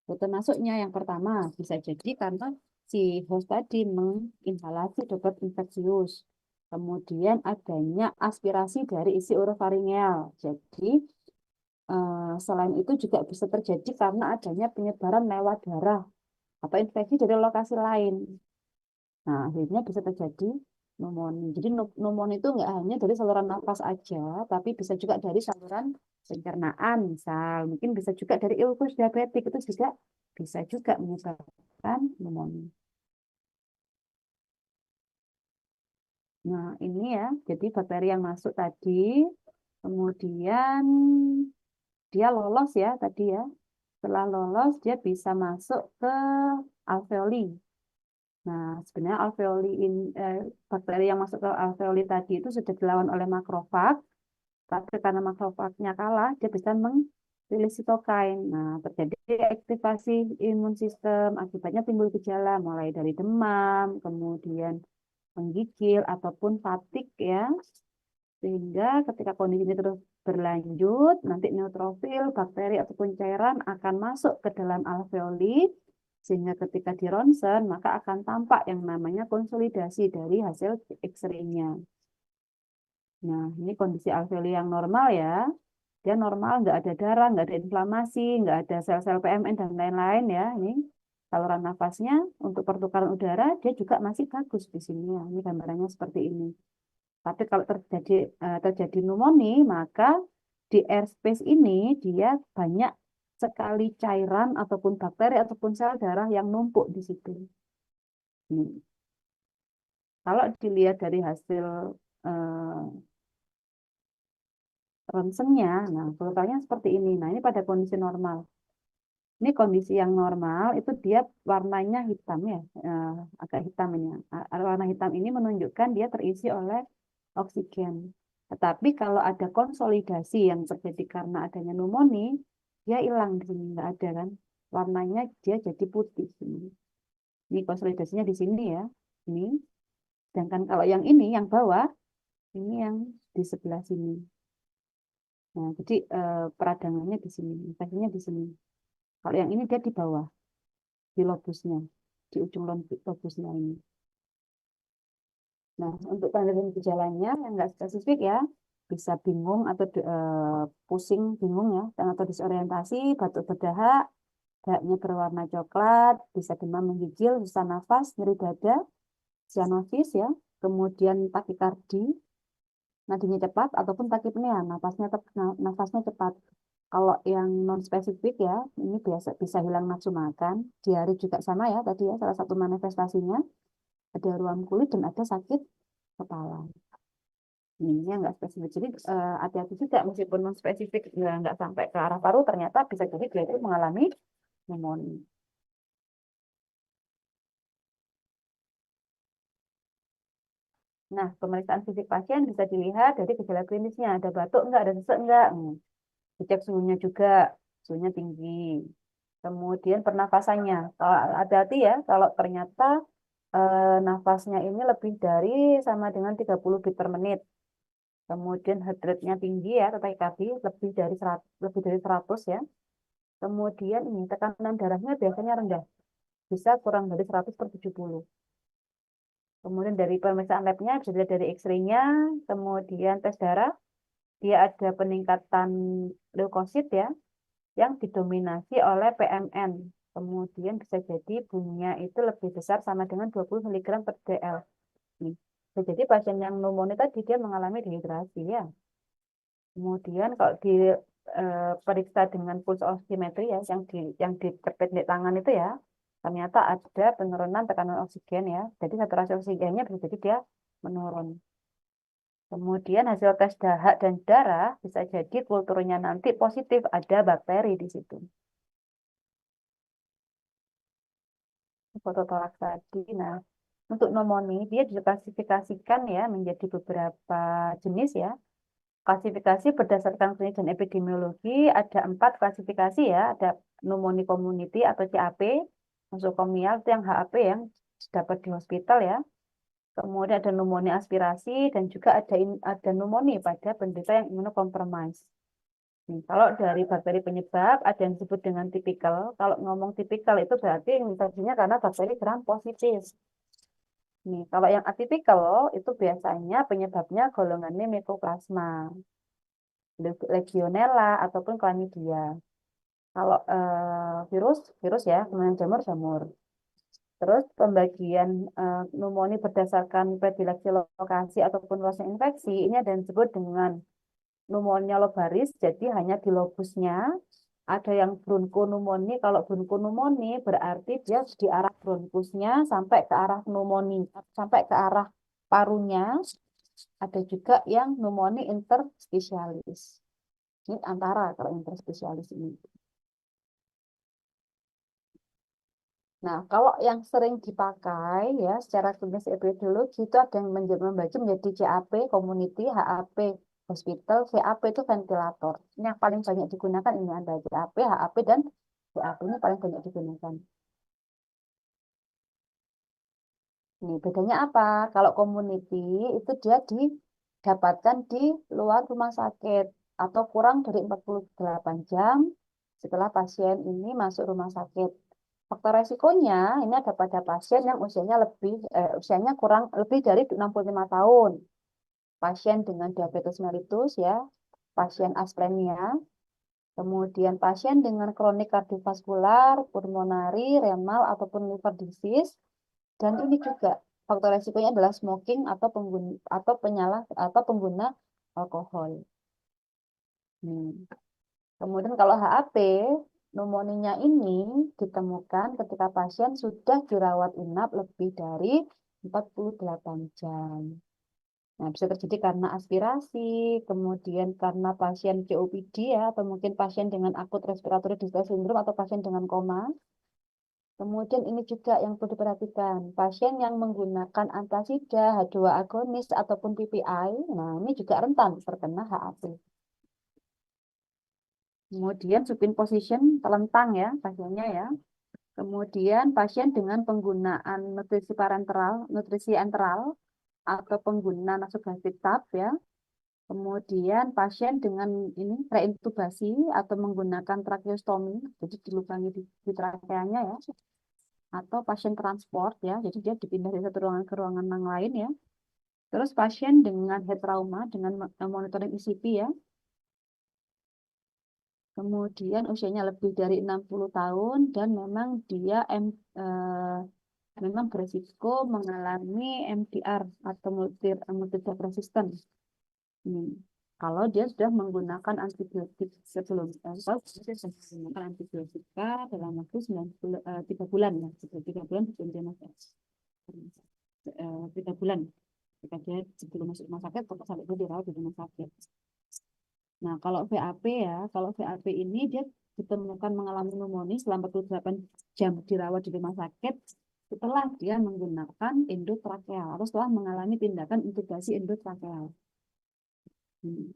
Rute masuknya yang pertama bisa jadi karena si host tadi menginhalasi droplet infeksius. Kemudian adanya aspirasi dari isi orofaringeal. Jadi selain itu juga bisa terjadi karena adanya penyebaran lewat darah atau infeksi dari lokasi lain. Nah, akhirnya bisa terjadi pneumonia. Jadi pneumonia itu nggak hanya dari saluran nafas aja, tapi bisa juga dari saluran pencernaan, misal. Mungkin bisa juga dari ulkus diabetik, itu juga bisa juga menyebabkan pneumonia. Nah, ini ya, jadi bakteri yang masuk tadi, kemudian dia lolos ya tadi ya. Setelah lolos, dia bisa masuk ke alveoli. Nah, sebenarnya bakteri yang masuk ke alveoli tadi itu sudah dilawan oleh makrofag, tapi karena makrofagnya kalah, dia bisa merilis sitokain. Nah, terjadi aktivasi imun sistem, akibatnya timbul gejala mulai dari demam, kemudian menggigil ataupun fatik ya. Sehingga ketika kondisi ini terus berlanjut, nanti neutrofil, bakteri ataupun cairan akan masuk ke dalam alveoli, sehingga ketika di ronsen, maka akan tampak yang namanya konsolidasi dari hasil X-ray-nya. Nah, ini kondisi alveoli yang normal ya. Dia normal, nggak ada darah, nggak ada inflamasi, nggak ada sel-sel PMN dan lain-lain ya. Ini saluran nafasnya untuk pertukaran udara, dia juga masih bagus di sini ya. Ini gambarannya seperti ini. Tapi kalau terjadi pneumonia, maka di airspace ini dia banyak sekali cairan ataupun bakteri ataupun sel darah yang numpuk di situ. Kalau dilihat dari hasil eh, ronsennya, nah keluarnya seperti ini. Nah ini pada kondisi normal. Ini kondisi yang normal itu dia warnanya hitam ya, agak hitam ini. Warna hitam ini menunjukkan dia terisi oleh oksigen. Tetapi kalau ada konsolidasi yang terjadi karena adanya pneumonia, dia hilang di sini, nggak ada kan. Warnanya dia jadi putih. Ini konsolidasinya di sini ya. Ini. Sedangkan kalau yang ini, yang bawah, ini yang di sebelah sini. Nah, jadi peradangannya di sini, infeksinya di sini. Kalau yang ini dia di bawah, di lobusnya, di ujung lobusnya ini. Nah, untuk tanda dan gejalanya yang nggak spesifik ya, bisa bingung atau pusing, bingung ya, atau disorientasi, batuk berdahak, dahaknya berwarna coklat, bisa demam menggigil, susah nafas, nyeri dada, cyanosis ya, kemudian takikardi, nadinya cepat, ataupun takipnea, nafasnya cepat. Kalau yang non spesifik ya, ini biasa bisa hilang nafsu makan, diare juga sama ya tadi ya, salah satu manifestasinya. ada ruam kulit, dan ada sakit kepala. Ini nggak spesifik. Jadi hati-hati juga meskipun non spesifik nggak sampai ke arah paru, ternyata bisa jadi dia itu mengalami pneumonia. Nah, pemeriksaan fisik pasien bisa dilihat dari gejala klinisnya. Ada batuk enggak, ada sesak enggak. Dicek suhunya juga, suhunya tinggi. Kemudian pernafasannya. Kalau hati-hati ya, kalau ternyata nafasnya ini lebih dari sama dengan 30 beat per menit. Kemudian heart rate-nya tinggi ya, atau TKB lebih dari 100 ya. Kemudian ini tekanan darahnya biasanya rendah, bisa kurang dari 100 per 70. Kemudian dari pemeriksaan labnya bisa dilihat dari X-ray-nya, kemudian tes darah, dia ada peningkatan leukosit ya, yang didominasi oleh PMN. Kemudian bisa jadi bunyinya itu lebih besar sama dengan 20 mg per dl. Nih. Bisa jadi pasien yang pneumonia tadi dia mengalami dehidrasi ya. Kemudian kalau diperiksa dengan pulse oximetry ya, yang dikepit di tangan itu ya, ternyata ada penurunan tekanan oksigen ya. Jadi saturasi oksigennya bisa jadi dia menurun. Kemudian hasil tes dahak dan darah bisa jadi kulturnya nanti positif, ada bakteri di situ. Fototoraks tadi. Nah, untuk pneumonia dia diklasifikasikan ya menjadi beberapa jenis ya. Klasifikasi berdasarkan klinis dan epidemiologi ada 4 klasifikasi ya. Ada pneumonia community atau CAP, nosokomial itu yang HAP yang dapat di hospital ya. Kemudian ada pneumonia aspirasi dan juga ada pneumonia pada penderita yang imunokompromis. Kalau dari bakteri penyebab ada yang disebut dengan tipikal. Kalau ngomong tipikal itu berarti infeksinya karena bakteri gram positif. Nih, kalau yang atipikal itu biasanya penyebabnya golongannya Mycoplasma, Legionella ataupun Chlamydia. Kalau virus ya, kemudian jamur-jamur. Terus pembagian pneumonia berdasarkan predileksi lokasi ataupun luasnya infeksi ini ada yang disebut dengan pneumonia lobaris, jadi hanya di lobusnya. Ada yang bronkonomoni. Kalau bronkonomoni berarti dia di arah bronkusnya sampai ke arah pneumonia, sampai ke arah parunya. Ada juga yang pneumonia interspesialis. Ini antara kalau interspesialis ini. Nah, kalau yang sering dipakai ya secara klinis epidemiologi itu ada yang membagi menjadi CAP, community, HAP, hospital, VAP itu ventilator. Ini yang paling banyak digunakan ini ada CAP, HAP, dan VAP ini paling banyak digunakan. Ini bedanya apa? Kalau community itu dia didapatkan di luar rumah sakit atau kurang dari 48 jam setelah pasien ini masuk rumah sakit. Faktor resikonya ini ada pada pasien yang usianya kurang lebih dari 65 tahun. Pasien dengan diabetes mellitus ya, pasien aspremia, kemudian pasien dengan kronik kardiovaskular, pulmonari, renal ataupun liver disease, dan ini juga faktor resikonya adalah smoking atau pengguna alkohol. Kemudian kalau HAP, pneumonia ini ditemukan ketika pasien sudah dirawat inap lebih dari 48 jam. Nah, bisa terjadi karena aspirasi, kemudian karena pasien COPD ya, atau mungkin pasien dengan akut respiratory distress syndrome atau pasien dengan koma. Kemudian ini juga yang perlu diperhatikan, pasien yang menggunakan antasida, H2 agonis ataupun PPI, nah ini juga rentan terkena HAP. Kemudian supine position telentang ya pasiennya ya. Kemudian pasien dengan penggunaan nutrisi enteral atau pengguna nasogastric tub ya. Kemudian pasien dengan ini reintubasi atau menggunakan tracheostomi, jadi dilubangi di trakeanya ya. Atau pasien transport ya, jadi dia dipindah dari satu ruangan ke ruangan yang lain ya. Terus pasien dengan head trauma dengan monitoring ECP ya. Kemudian usianya lebih dari 60 tahun dan memang dia memang berisiko mengalami MDR atau multi drug resistant. Kalau dia sudah menggunakan antibiotik sebelumnya, atau dia sudah menggunakan antibiotika dalam waktu 3 bulan ya, 3 bulan sebelum dia masuk. 3 bulan. Ketika dia sebelum masuk rumah sakit, atau sampai dia dirawat di rumah sakit. Nah, kalau VAP ya, kalau VAP ini dia ditemukan mengalami pneumonia selama 48 jam dirawat di rumah sakit setelah dia menggunakan endotrakeal atau setelah mengalami tindakan intubasi endotrakeal. Hmm.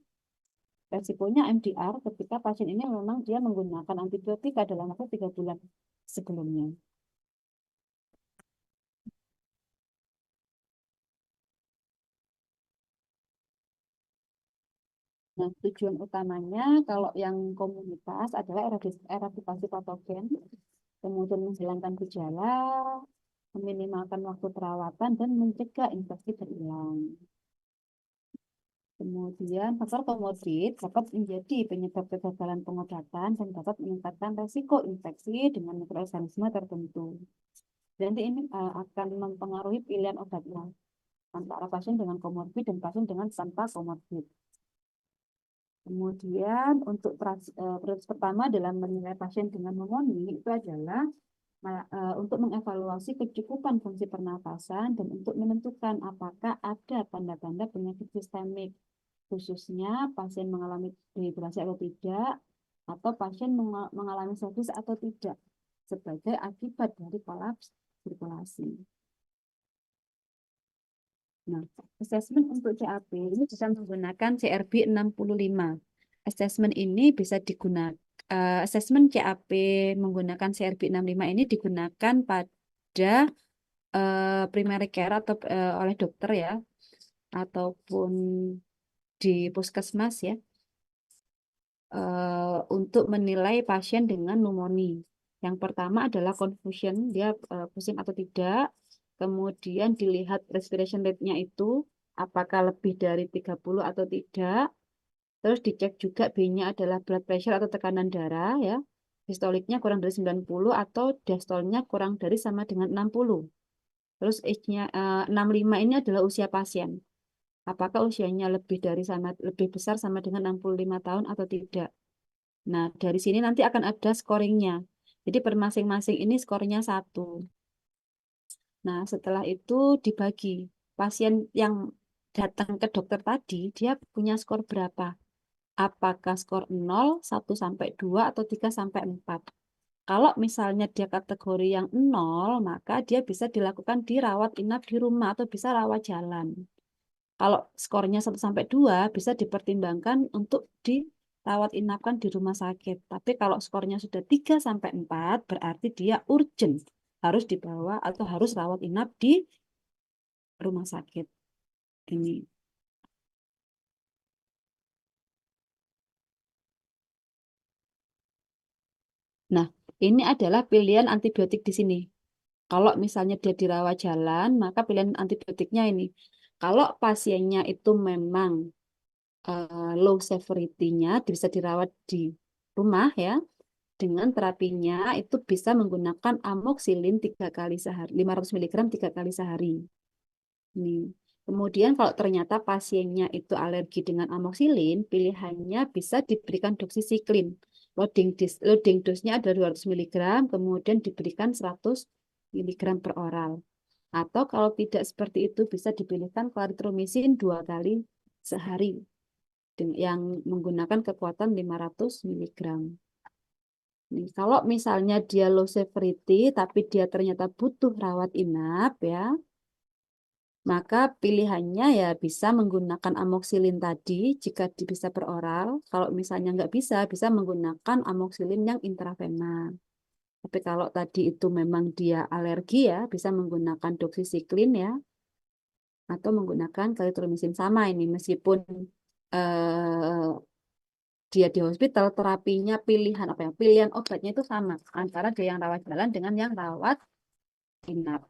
Resikonya MDR ketika pasien ini memang dia menggunakan antibiotika dalam waktu 3 bulan sebelumnya. Nah, tujuan utamanya kalau yang komunitas adalah eradikasi patogen, kemudian menghilangkan gejala, meminimalkan waktu perawatan, dan mencegah infeksi berulang. Kemudian faktor komorbid dapat menjadi penyebab kegagalan pengobatan dan dapat meningkatkan resiko infeksi dengan mikroorganisme tertentu. Dan ini akan mempengaruhi pilihan obatnya antara pasien dengan komorbid dan pasien dengan tanpa komorbid. Kemudian untuk prioritas pertama dalam menilai pasien dengan pneumonia itu adalah untuk mengevaluasi kecukupan fungsi pernapasan dan untuk menentukan apakah ada tanda-tanda penyakit sistemik, khususnya pasien mengalami dehidrasi atau tidak, atau pasien mengalami sepsis atau tidak, sebagai akibat dari kolaps sirkulasi. Nah, assessment untuk CAP ini bisa menggunakan CRB 65. Assessment ini bisa digunakan, assessment CAP menggunakan CRB 65 ini digunakan pada primary care atau oleh dokter ya, ataupun di puskesmas ya, untuk menilai pasien dengan pneumonia. Yang pertama adalah confusion, dia pusing atau tidak. Kemudian dilihat respiration rate-nya itu, apakah lebih dari 30 atau tidak. Terus dicek juga B-nya adalah blood pressure atau tekanan darah ya. Distoliknya kurang dari 90 atau diastolnya kurang dari sama dengan 60. Terus age-nya 65 ini adalah usia pasien. Apakah usianya lebih besar sama dengan 65 tahun atau tidak. Nah, dari sini nanti akan ada scoringnya. Jadi per masing-masing ini skornya 1. Nah, setelah itu dibagi. Pasien yang datang ke dokter tadi, dia punya skor berapa? Apakah skor 0, 1 sampai 2, atau 3 sampai 4? Kalau misalnya dia kategori yang 0, maka dia bisa dilakukan dirawat inap di rumah atau bisa rawat jalan. Kalau skornya 1 sampai 2 bisa dipertimbangkan untuk dirawat inapkan di rumah sakit. Tapi kalau skornya sudah 3 sampai 4 berarti dia urgent. Harus dibawa atau harus rawat inap di rumah sakit. Ini. Nah, ini adalah pilihan antibiotik di sini. Kalau misalnya dia dirawat jalan, maka pilihan antibiotiknya ini. Kalau pasiennya itu memang low severity-nya, bisa dirawat di rumah ya, dengan terapinya itu bisa menggunakan amoxilin 3 kali sehari, 500 miligram 3 kali sehari. Nih. Kemudian kalau ternyata pasiennya itu alergi dengan amoxilin, pilihannya bisa diberikan doxycycline. Loading dose-nya ada 200 miligram, kemudian diberikan 100 miligram per oral. Atau kalau tidak seperti itu bisa dipilihkan clarithromycin 2 kali sehari yang menggunakan kekuatan 500 miligram. Nih, kalau misalnya dia low severity tapi dia ternyata butuh rawat inap ya, maka pilihannya ya bisa menggunakan amoxilin tadi jika bisa per oral. Kalau misalnya nggak bisa, bisa menggunakan amoxilin yang intravena. Tapi kalau tadi itu memang dia alergi ya, bisa menggunakan doxycycline ya, atau menggunakan clarithromycin sama ini. Meskipun eh, dia di hospital, terapinya pilihan apa ya? Pilihan obatnya itu sama antara dia yang rawat jalan dengan yang rawat inap.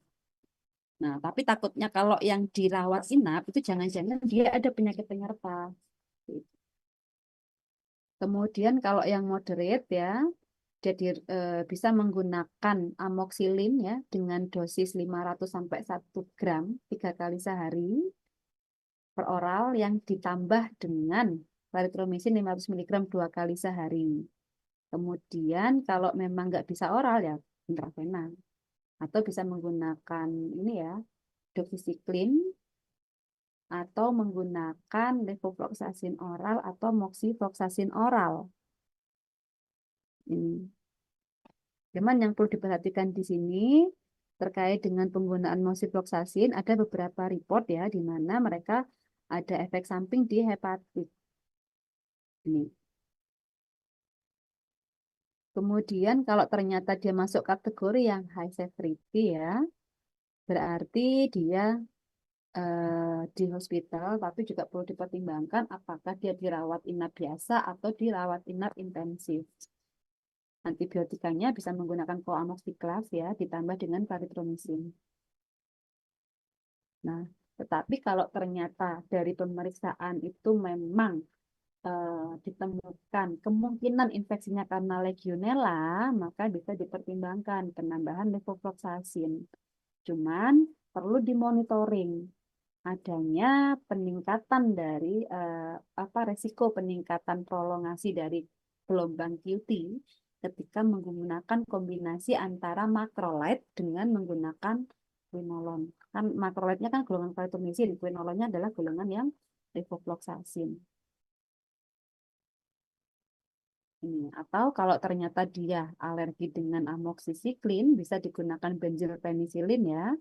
Nah, tapi takutnya kalau yang dirawat inap itu jangan-jangan dia ada penyakit penyerta. Kemudian kalau yang moderate ya, jadi bisa menggunakan amoxilin ya dengan dosis 500 sampai 1 gram 3 kali sehari per oral yang ditambah dengan clarithromycin 500 miligram 2 kali sehari. Kemudian kalau memang nggak bisa oral ya intravena atau bisa menggunakan ini ya doxycycline atau menggunakan levofloxacin oral atau moxifloxacin oral. Ini. Cuman yang perlu diperhatikan di sini terkait dengan penggunaan moxifloxacin ada beberapa report ya di mana mereka ada efek samping di hepatit. Ini. Kemudian kalau ternyata dia masuk kategori yang high severity ya, berarti dia di hospital, tapi juga perlu dipertimbangkan apakah dia dirawat inap biasa atau dirawat inap intensif. Antibiotikanya bisa menggunakan coamoxiclav ya, ditambah dengan clarithromycin. Nah, tetapi kalau ternyata dari pemeriksaan itu memang ditemukan kemungkinan infeksinya karena Legionella, maka bisa dipertimbangkan penambahan levofloxacin. Cuman perlu dimonitoring adanya peningkatan dari resiko peningkatan prolongasi dari gelombang QT ketika menggunakan kombinasi antara macrolide dengan menggunakan quinolone. Kan macrolide-nya kan golongan clarithromycin, quinolone-nya adalah golongan yang levofloxacin. Atau kalau ternyata dia alergi dengan amoxicillin, bisa digunakan benzylpenicillin ya,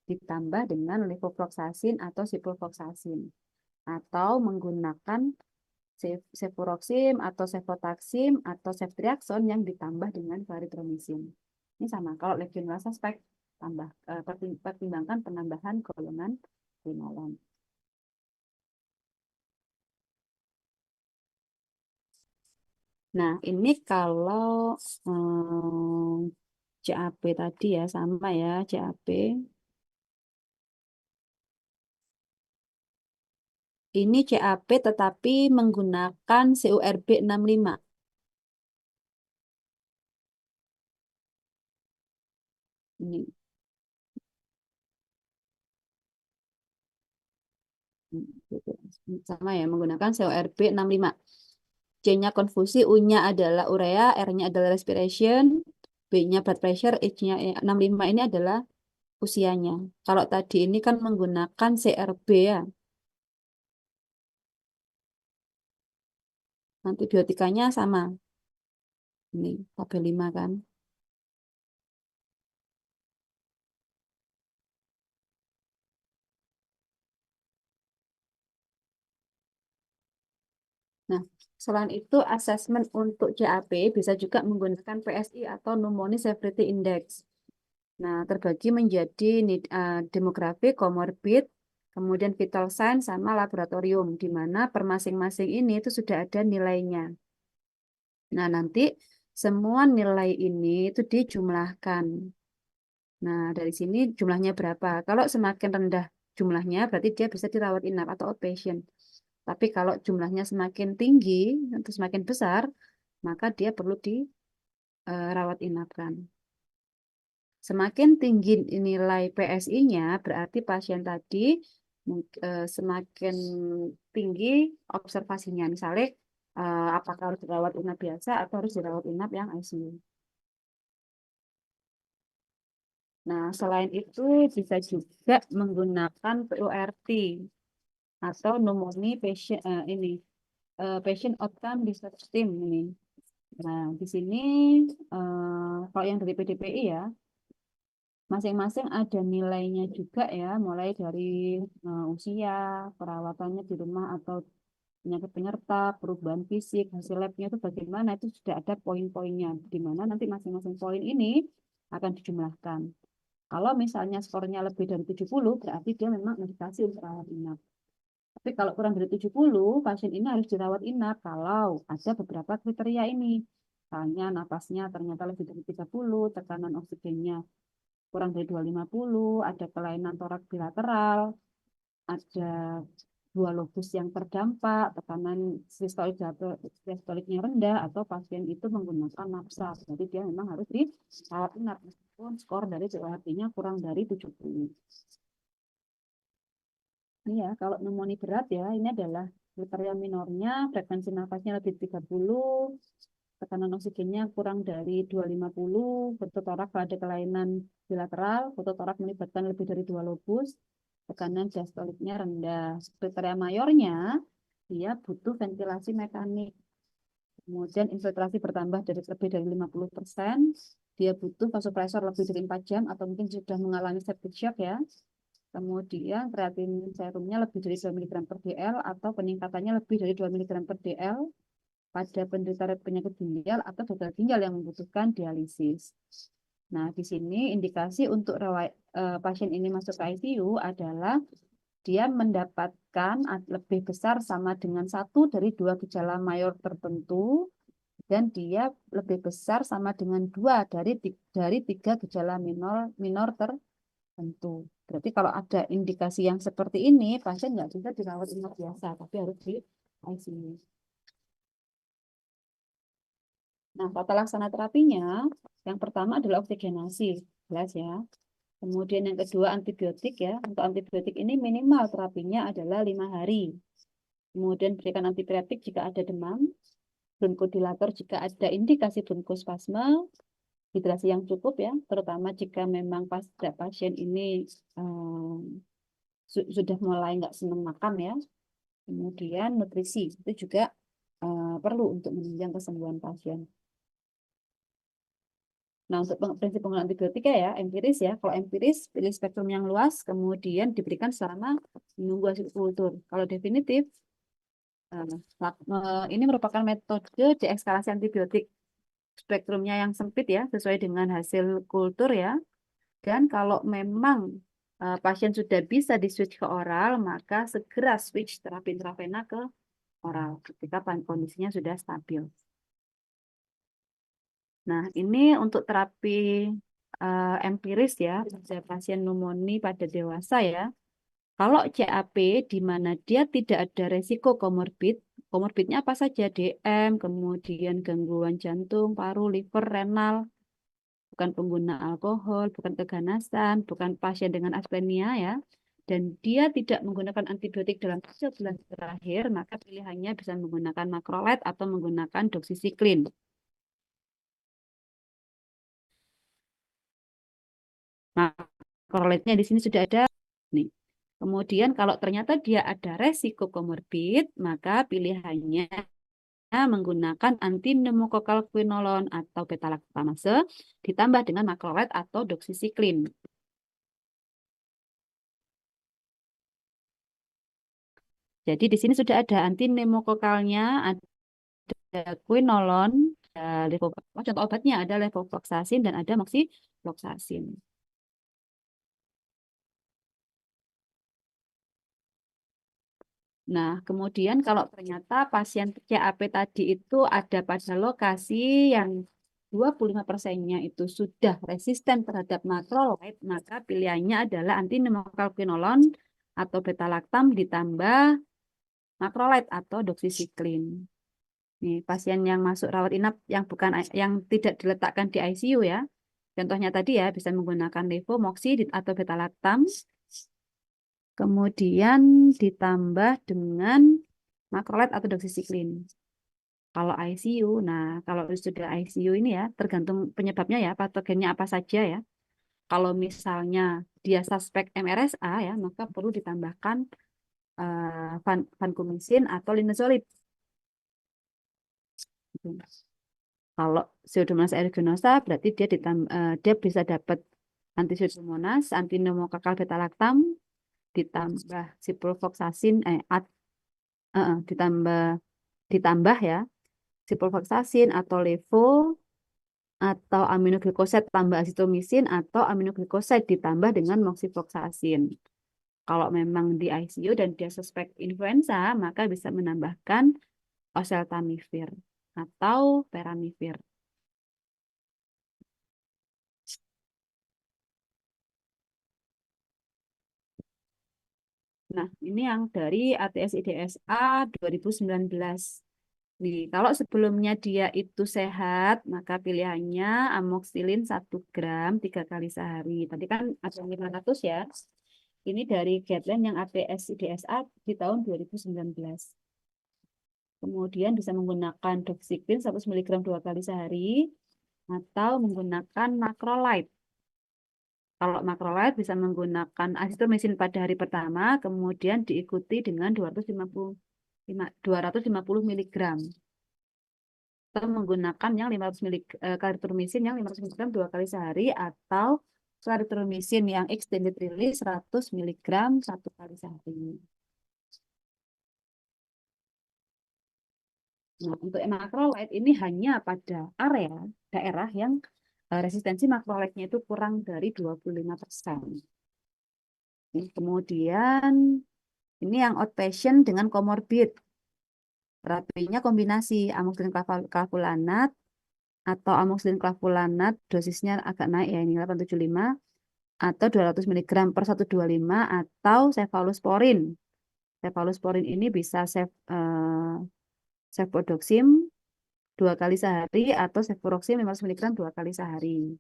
ditambah dengan levofloxacin atau ciprofloxacin. Atau menggunakan cefuroxim atau cefotaxim atau ceftriaxone yang ditambah dengan clarithromycin. Ini sama, kalau Legionella suspek, pertimbangkan penambahan golongan quinolone. Nah, ini kalau CAP tadi ya, sama ya CAP. Ini CAP tetapi menggunakan CURB 65. Ini sama ya, menggunakan CURB 65. C-nya konfusi, U-nya adalah urea, R-nya adalah respiration, B-nya blood pressure, H-nya 65 ini adalah usianya. Kalau tadi ini kan menggunakan CRB ya. Antibiotikanya sama. Ini tabel 5 kan. Nah, selain itu asesmen untuk CAP bisa juga menggunakan PSI atau Pneumonia Severity Index. Nah, terbagi menjadi demografi, komorbid, kemudian vital sign sama laboratorium, di mana per masing-masing ini itu sudah ada nilainya. Nah, nanti semua nilai ini itu dijumlahkan. Nah, dari sini jumlahnya berapa? Kalau semakin rendah jumlahnya, berarti dia bisa dirawat inap atau outpatient. Tapi kalau jumlahnya semakin tinggi atau semakin besar, maka dia perlu dirawat inapkan. Semakin tinggi nilai PSI-nya, berarti pasien tadi semakin tinggi observasinya. Misalnya, apakah harus dirawat inap biasa atau harus dirawat inap yang ICU. Nah, selain itu bisa juga menggunakan PORT atau pneumonia patient patient outcome research team ini. Nah, di sini kalau yang dari PDPI ya, masing-masing ada nilainya juga ya, mulai dari usia, perawatannya di rumah atau penyakit penyerta, perubahan fisik, hasil labnya itu bagaimana, itu sudah ada poin-poinnya, di mana nanti masing-masing poin ini akan dijumlahkan. Kalau misalnya skornya lebih dari 70, berarti dia memang indikasi untuk rawat inap. Tapi kalau kurang dari 70, pasien ini harus dirawat inap kalau ada beberapa kriteria ini. Misalnya napasnya ternyata lebih dari 30, tekanan oksigennya kurang dari 250, ada kelainan toraks bilateral, ada dua lobus yang terdampak, tekanan sistoliknya rendah, atau pasien itu menggunakan napsa. Jadi dia memang harus dirawat inap meskipun skor dari CORT-nya kurang dari 70. Ini ya, kalau pneumonia berat ya, ini adalah kriteria minornya, frekuensi nafasnya lebih 30, tekanan oksigennya kurang dari 250, fototorak ada kelainan bilateral, fototorak melibatkan lebih dari dua lobus, tekanan diastoliknya rendah. Kriteria mayornya, dia butuh ventilasi mekanik. Kemudian infiltrasi bertambah dari lebih dari 50%. Dia butuh vasopressor lebih dari 4 jam atau mungkin sudah mengalami septic shock ya. Kemudian kreatin serumnya lebih dari 2 mg per dl atau peningkatannya lebih dari 2 mg per dl pada penderita penyakit ginjal atau gagal ginjal yang membutuhkan dialisis. Nah, di sini indikasi untuk pasien ini masuk ke ICU adalah dia mendapatkan lebih besar sama dengan satu dari dua gejala mayor tertentu dan dia lebih besar sama dengan dua dari tiga gejala minor tertentu. Berarti kalau ada indikasi yang seperti ini, pasien nggak bisa dirawat inap biasa, tapi harus di ICU. Nah, tata laksana terapinya, yang pertama adalah oksigenasi, jelas ya. Kemudian yang kedua antibiotik ya. Untuk antibiotik ini minimal terapinya adalah 5 hari. Kemudian berikan antipiretik jika ada demam, bronkodilator jika ada indikasi bronkospasme, hidrasi yang cukup ya, terutama jika memang pasien ini sudah mulai nggak senang makan ya. Kemudian nutrisi itu juga perlu untuk menunjang kesembuhan pasien. Nah, untuk prinsip penggunaan antibiotika ya, empiris ya. Kalau empiris, pilih spektrum yang luas, kemudian diberikan selama menunggu hasil kultur. Kalau definitif, ini merupakan metode deeskalasi antibiotik. Spektrumnya yang sempit ya, sesuai dengan hasil kultur ya. Dan kalau memang pasien sudah bisa di-switch ke oral, maka segera switch terapi intravena ke oral ketika kondisinya sudah stabil. Nah, ini untuk terapi empiris ya, pada pasien pneumonia pada dewasa ya. Kalau CAP di mana dia tidak ada resiko komorbid, komorbidnya apa saja? DM, kemudian gangguan jantung, paru, liver, renal, bukan pengguna alkohol, bukan keganasan, bukan pasien dengan asplenia ya. Dan dia tidak menggunakan antibiotik dalam 3 bulan terakhir, maka pilihannya bisa menggunakan macrolide atau menggunakan doxycycline. Nah, korelatnya di sini sudah ada nih. Kemudian kalau ternyata dia ada resiko komorbid, maka pilihannya menggunakan anti-pneumokokal quinolone atau beta-lactamase ditambah dengan macrolide atau doxycycline. Jadi di sini sudah ada anti-pneumokokalnya, ada quinolone, ada contoh obatnya ada levofloxacin dan ada moxifloxacin. Nah, kemudian kalau ternyata pasien CAP tadi itu ada pada lokasi yang 25%-nya itu sudah resisten terhadap macrolide, maka pilihannya adalah anti-pneumococcal atau beta-lactam ditambah macrolide atau doxycycline. Nih, pasien yang masuk rawat inap yang tidak diletakkan di ICU ya. Contohnya tadi ya bisa menggunakan levomoxy atau beta-lactam. Kemudian ditambah dengan macrolide atau doxycycline. Kalau ICU, nah kalau sudah ICU ini ya tergantung penyebabnya ya, patogennya apa saja ya. Kalau misalnya dia suspek MRSA ya, maka perlu ditambahkan vancomycin atau linezolid. Kalau Pseudomonas aeruginosa berarti dia bisa dapat anti Pseudomonas, anti pneumococcal beta-lactam, ditambah ciprofloxacin ditambah ditambah ya ciprofloxacin atau levo atau aminoglycoside tambah azitromisin atau aminoglycoside ditambah dengan moxifloxacin. Kalau memang di ICU dan dia suspek influenza, maka bisa menambahkan oseltamivir atau peramivir. Nah, ini yang dari ATS IDSA 2019. Nih, kalau sebelumnya dia itu sehat, maka pilihannya amoxicillin 1 gram 3 kali sehari. Tadi kan ada 500 ya. Ini dari guideline yang ATS IDSA di tahun 2019. Kemudian bisa menggunakan doxycycline 100 mg 2 kali sehari atau menggunakan macrolide. Kalau macrolide bisa menggunakan azitromisin pada hari pertama, kemudian diikuti dengan 250 miligram. Atau menggunakan yang 500 klaritromisin yang 500 miligram 2 kali sehari, atau klaritromisin yang extended release 100 miligram 1 kali sehari. Nah, untuk macrolide ini hanya pada daerah yang resistensi macrolide-nya itu kurang dari 25%. Kemudian ini yang outpatient dengan komorbid. Terapinya kombinasi amoxicillin clavulanat atau amoxicillin clavulanat dosisnya agak naik ya, ini 875 atau 200 miligram per 125, atau cefalosporin. Cefalosporin ini bisa cefpodoxim 2 kali sehari atau cefproxim 500 miligram 2 kali sehari.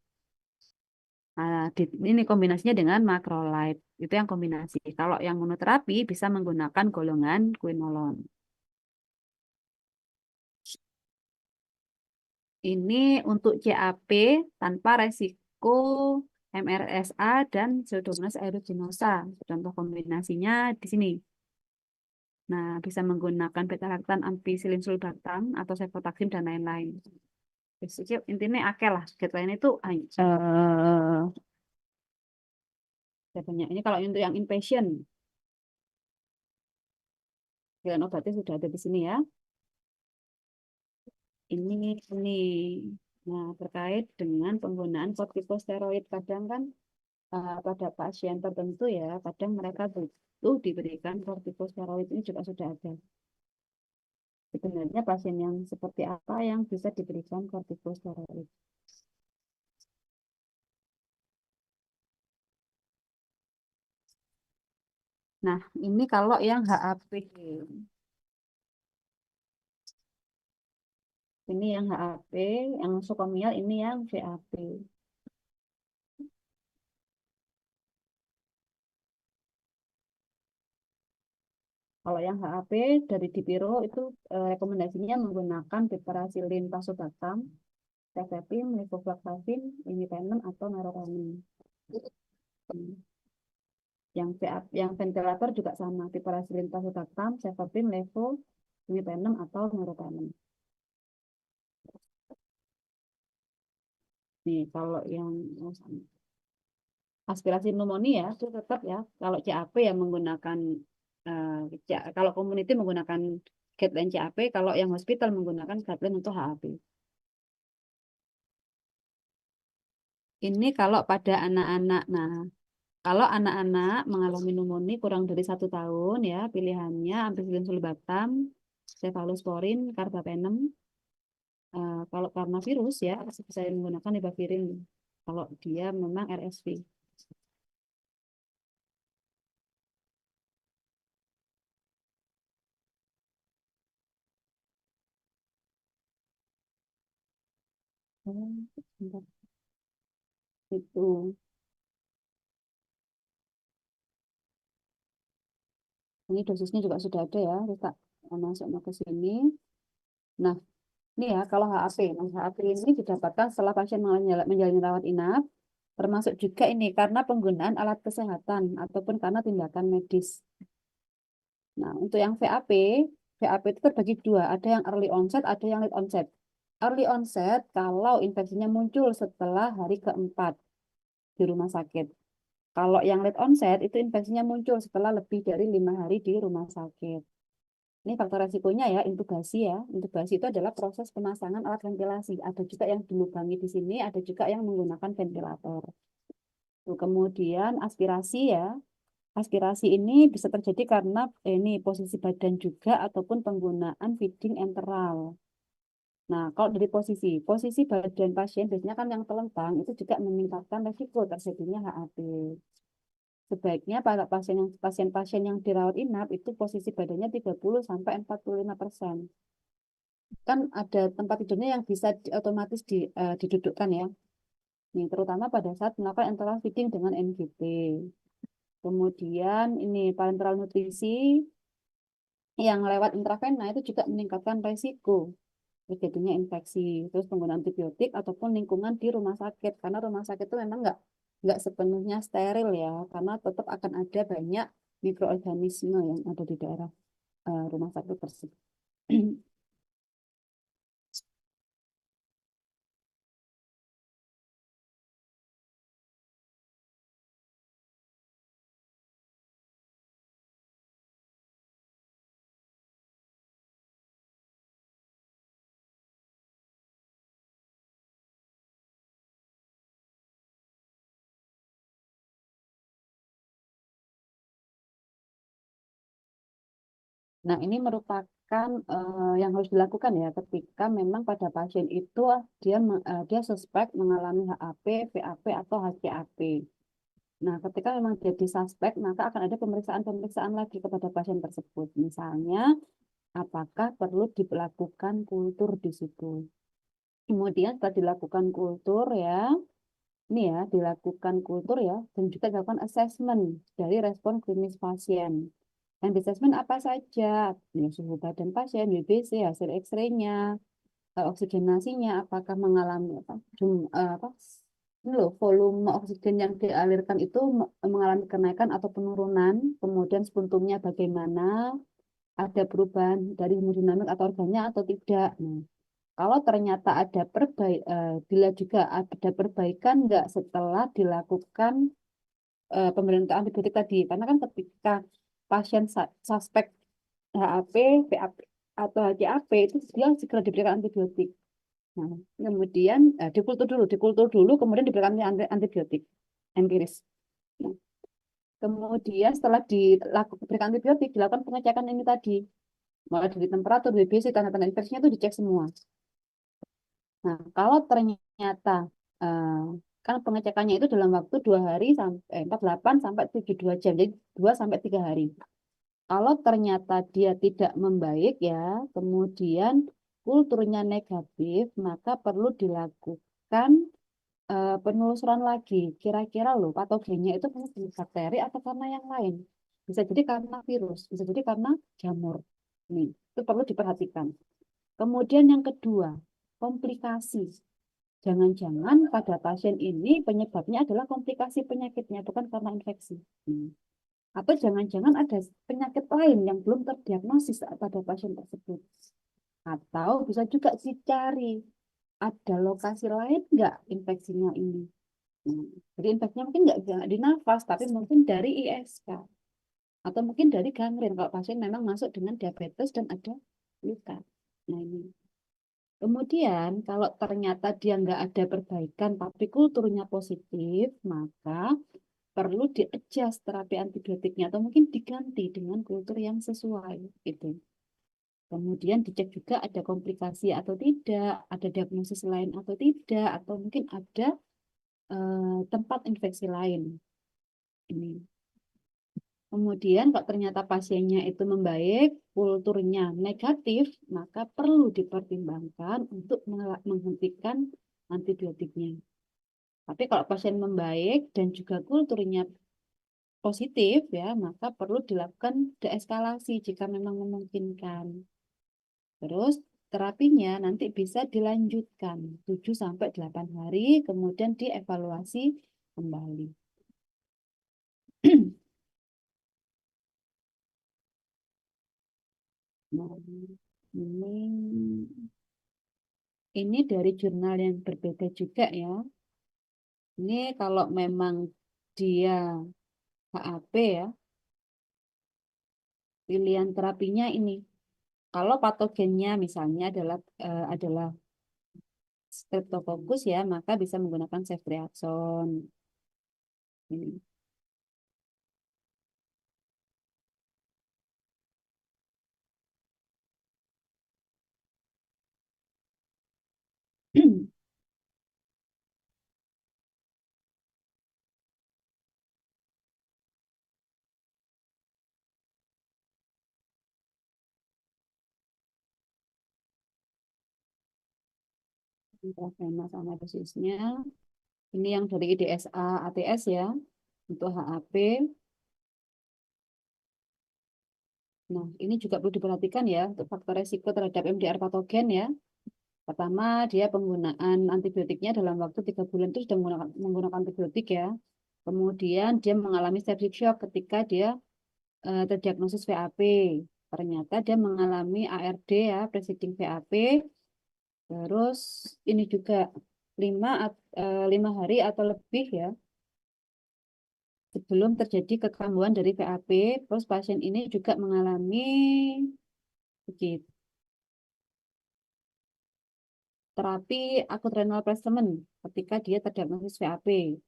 Nah, ini kombinasinya dengan macrolide. Itu yang kombinasi. Kalau yang monoterapi bisa menggunakan golongan quinolone. Ini untuk CAP tanpa resiko MRSA dan Pseudomonas aeruginosa. Contoh kombinasinya di sini. Nah, bisa menggunakan beta-lactam, ampicillin sulbactam, atau cefotaxim, dan lain-lain. Jadi, intinya akeh lah. Guideline itu banyak. Ini kalau untuk yang inpatient, pilihan obatnya sudah ada di sini ya. Ini. Nah, terkait dengan penggunaan kortikosteroid, kadang kan pada pasien tertentu ya, kadang mereka butuh diberikan kortikosteroid, ini juga sudah ada. Sebenarnya pasien yang seperti apa yang bisa diberikan kortikosteroid? Nah, ini kalau yang HAP. Ini yang HAP, yang nosokomial, ini yang VAP. Kalau yang HAP dari Dipiro itu rekomendasinya menggunakan piperacillin tazobactam, cefepime, levofloxacin, imipenem, atau meropenem. Yang yang ventilator juga sama, piperacillin tazobactam, cefepime, levo, imipenem, atau meropenem. Nih, kalau yang aspirasi pneumonia itu tetap ya, kalau CAP yang menggunakan kalau community menggunakan guideline CAP, kalau yang hospital menggunakan guideline untuk HAP. Ini kalau pada anak-anak. Nah, kalau anak-anak mengalami pneumonia kurang dari 1 tahun ya, pilihannya ampicillin sulbactam, cefalosporin, carbapenem. Kalau karena virus ya, bisa menggunakan ribavirin. Kalau dia memang RSV. Oh, sebentar. Itu. Ini dosisnya juga sudah ada ya, kita masuknya ke sini. Nah, ini ya kalau HAP. Nah, HAP ini didapatkan setelah pasien menjalani rawat inap, termasuk juga ini karena penggunaan alat kesehatan ataupun karena tindakan medis. Nah, untuk yang VAP itu terbagi dua, ada yang early onset, ada yang late onset. Early onset kalau infeksinya muncul setelah hari keempat di rumah sakit. Kalau yang late onset itu infeksinya muncul setelah lebih dari 5 hari di rumah sakit. Ini faktor resikonya ya, intubasi ya. Intubasi itu adalah proses pemasangan alat ventilasi. Ada juga yang dilubangi di sini, ada juga yang menggunakan ventilator. Kemudian aspirasi ya. Aspirasi ini bisa terjadi karena ini posisi badan juga ataupun penggunaan feeding enteral. Nah, kalau dari posisi badan pasien biasanya kan yang telentang itu juga meningkatkan resiko terjadinya HAP. Sebaiknya para pasien-pasien yang dirawat inap itu posisi badannya 30 sampai 45%. Kan ada tempat tidurnya yang bisa otomatis didudukkan ya. Nih, terutama pada saat melakukan enteral feeding dengan NGP. Kemudian ini parenteral nutrisi yang lewat intravena itu juga meningkatkan resiko terjadinya infeksi. Terus penggunaan antibiotik ataupun lingkungan di rumah sakit. Karena rumah sakit itu memang nggak sepenuhnya steril ya, karena tetap akan ada banyak mikroorganisme yang ada di daerah rumah sakit tersebut. Nah, ini merupakan yang harus dilakukan ya ketika memang pada pasien itu dia suspek mengalami HAP, VAP atau HCAP. Nah, ketika memang jadi suspek, maka akan ada pemeriksaan-pemeriksaan lagi kepada pasien tersebut. Misalnya, apakah perlu dilakukan kultur di situ. Kemudian setelah dilakukan kultur ya, ini ya, dilakukan kultur ya, dan juga dilakukan assessment dari respon klinis pasien. Yang di assessment apa saja? Ya, suhu badan pasien, WBC, hasil X-ray-nya, oksigenasinya, apakah mengalami apa, ini loh, volume oksigen yang dialirkan itu mengalami kenaikan atau penurunan, kemudian spuntumnya bagaimana, ada perubahan dari hemodinamik atau organnya atau tidak. Nah, kalau ternyata ada bila juga ada perbaikan nggak setelah dilakukan pemberian antibiotik tadi, karena kan ketika pasien suspek HAP, PAP atau HCAP itu dia segera diberikan antibiotik. Nah, kemudian dikultur dulu, kemudian diberikan antibiotik empiris. Nah, kemudian setelah diberikan antibiotik, dilakukan pengecekan ini tadi, mulai dari temperatur, WBC, tanda-tanda infeksinya itu dicek semua. Nah, kalau ternyata eh, kan pengecekannya itu dalam waktu 2 hari sampai 48 sampai 72 jam, jadi 2 sampai 3 hari. Kalau ternyata dia tidak membaik ya, kemudian kulturnya negatif, maka perlu dilakukan penelusuran lagi. Kira-kira loh patogennya itu karena bakteri atau karena yang lain. Bisa jadi karena virus, bisa jadi karena jamur. Nih, itu perlu diperhatikan. Kemudian yang kedua, komplikasi. Jangan-jangan pada pasien ini penyebabnya adalah komplikasi penyakitnya, bukan karena infeksi. Atau jangan-jangan ada penyakit lain yang belum terdiagnosis pada pasien tersebut. Atau bisa juga dicari, ada lokasi lain nggak infeksinya ini. Nah, jadi infeksinya mungkin nggak di nafas, tapi mungkin dari ISK. Atau mungkin dari gangren, kalau pasien memang masuk dengan diabetes dan ada luka. Nah ini. Kemudian kalau ternyata dia nggak ada perbaikan tapi kulturnya positif, maka perlu di-adjust terapi antibiotiknya atau mungkin diganti dengan kultur yang sesuai gitu. Kemudian dicek juga ada komplikasi atau tidak, ada diagnosis lain atau tidak, atau mungkin ada tempat infeksi lain. Ini. Kemudian kalau ternyata pasiennya itu membaik, kulturnya negatif, maka perlu dipertimbangkan untuk menghentikan antibiotiknya. Tapi kalau pasien membaik dan juga kulturnya positif ya, maka perlu dilakukan deeskalasi jika memang memungkinkan. Terus terapinya nanti bisa dilanjutkan 7 sampai 8 hari, kemudian dievaluasi kembali. Nah, ini dari jurnal yang berbeda juga ya. Ini kalau memang dia HAP ya, pilihan terapinya ini. Kalau patogennya misalnya adalah Streptococcus ya, maka bisa menggunakan ceftriaxone. Ini. Intravena sama dosisnya. Ini yang dari IDSA ATS ya, untuk HAP. Nah, ini juga perlu diperhatikan ya untuk faktor resiko terhadap MDR patogen ya. Pertama, dia penggunaan antibiotiknya dalam waktu 3 bulan itu sudah menggunakan antibiotik ya. Kemudian dia mengalami septic shock ketika dia terdiagnosis VAP. Ternyata dia mengalami ARD ya, preceding VAP. Terus ini juga 5 hari atau lebih ya sebelum terjadi kekambuhan dari VAP. Terus pasien ini juga mengalami begitu, terapi akut renal placement ketika dia terdiagnosis VAP.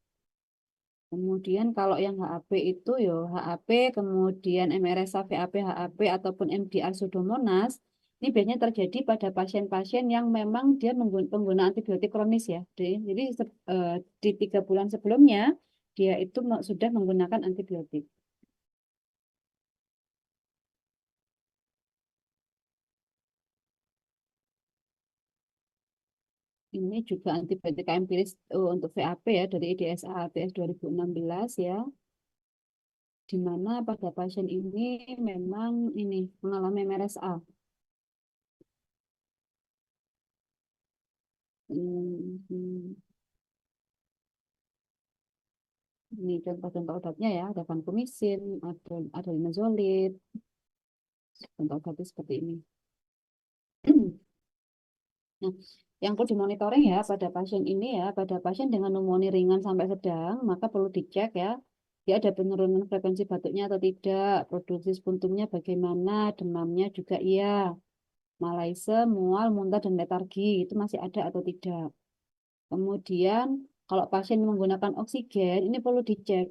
Kemudian kalau yang HAP itu yo HAP, kemudian MRSA, VAP, HAP ataupun MDR Pseudomonas, ini biasanya terjadi pada pasien-pasien yang memang dia pengguna antibiotik kronis ya. Jadi di 3 bulan sebelumnya dia itu sudah menggunakan antibiotik. Ini juga antibiotik empiris untuk VAP ya dari IDSA ATS 2016 ya, di mana pada pasien ini memang ini mengalami MRSA. Hmm, hmm. Ini contoh-contoh obatnya ya, ada vancomycin, ada linezolid, contoh obatnya seperti ini. Nah, yang perlu dimonitoring ya pada pasien ini ya, pada pasien dengan pneumonia ringan sampai sedang, maka perlu dicek ya, dia ada penurunan frekuensi batuknya atau tidak, produksi spuntumnya bagaimana, demamnya juga iya, malaise, mual, muntah, dan letargi itu masih ada atau tidak. Kemudian kalau pasien menggunakan oksigen, ini perlu dicek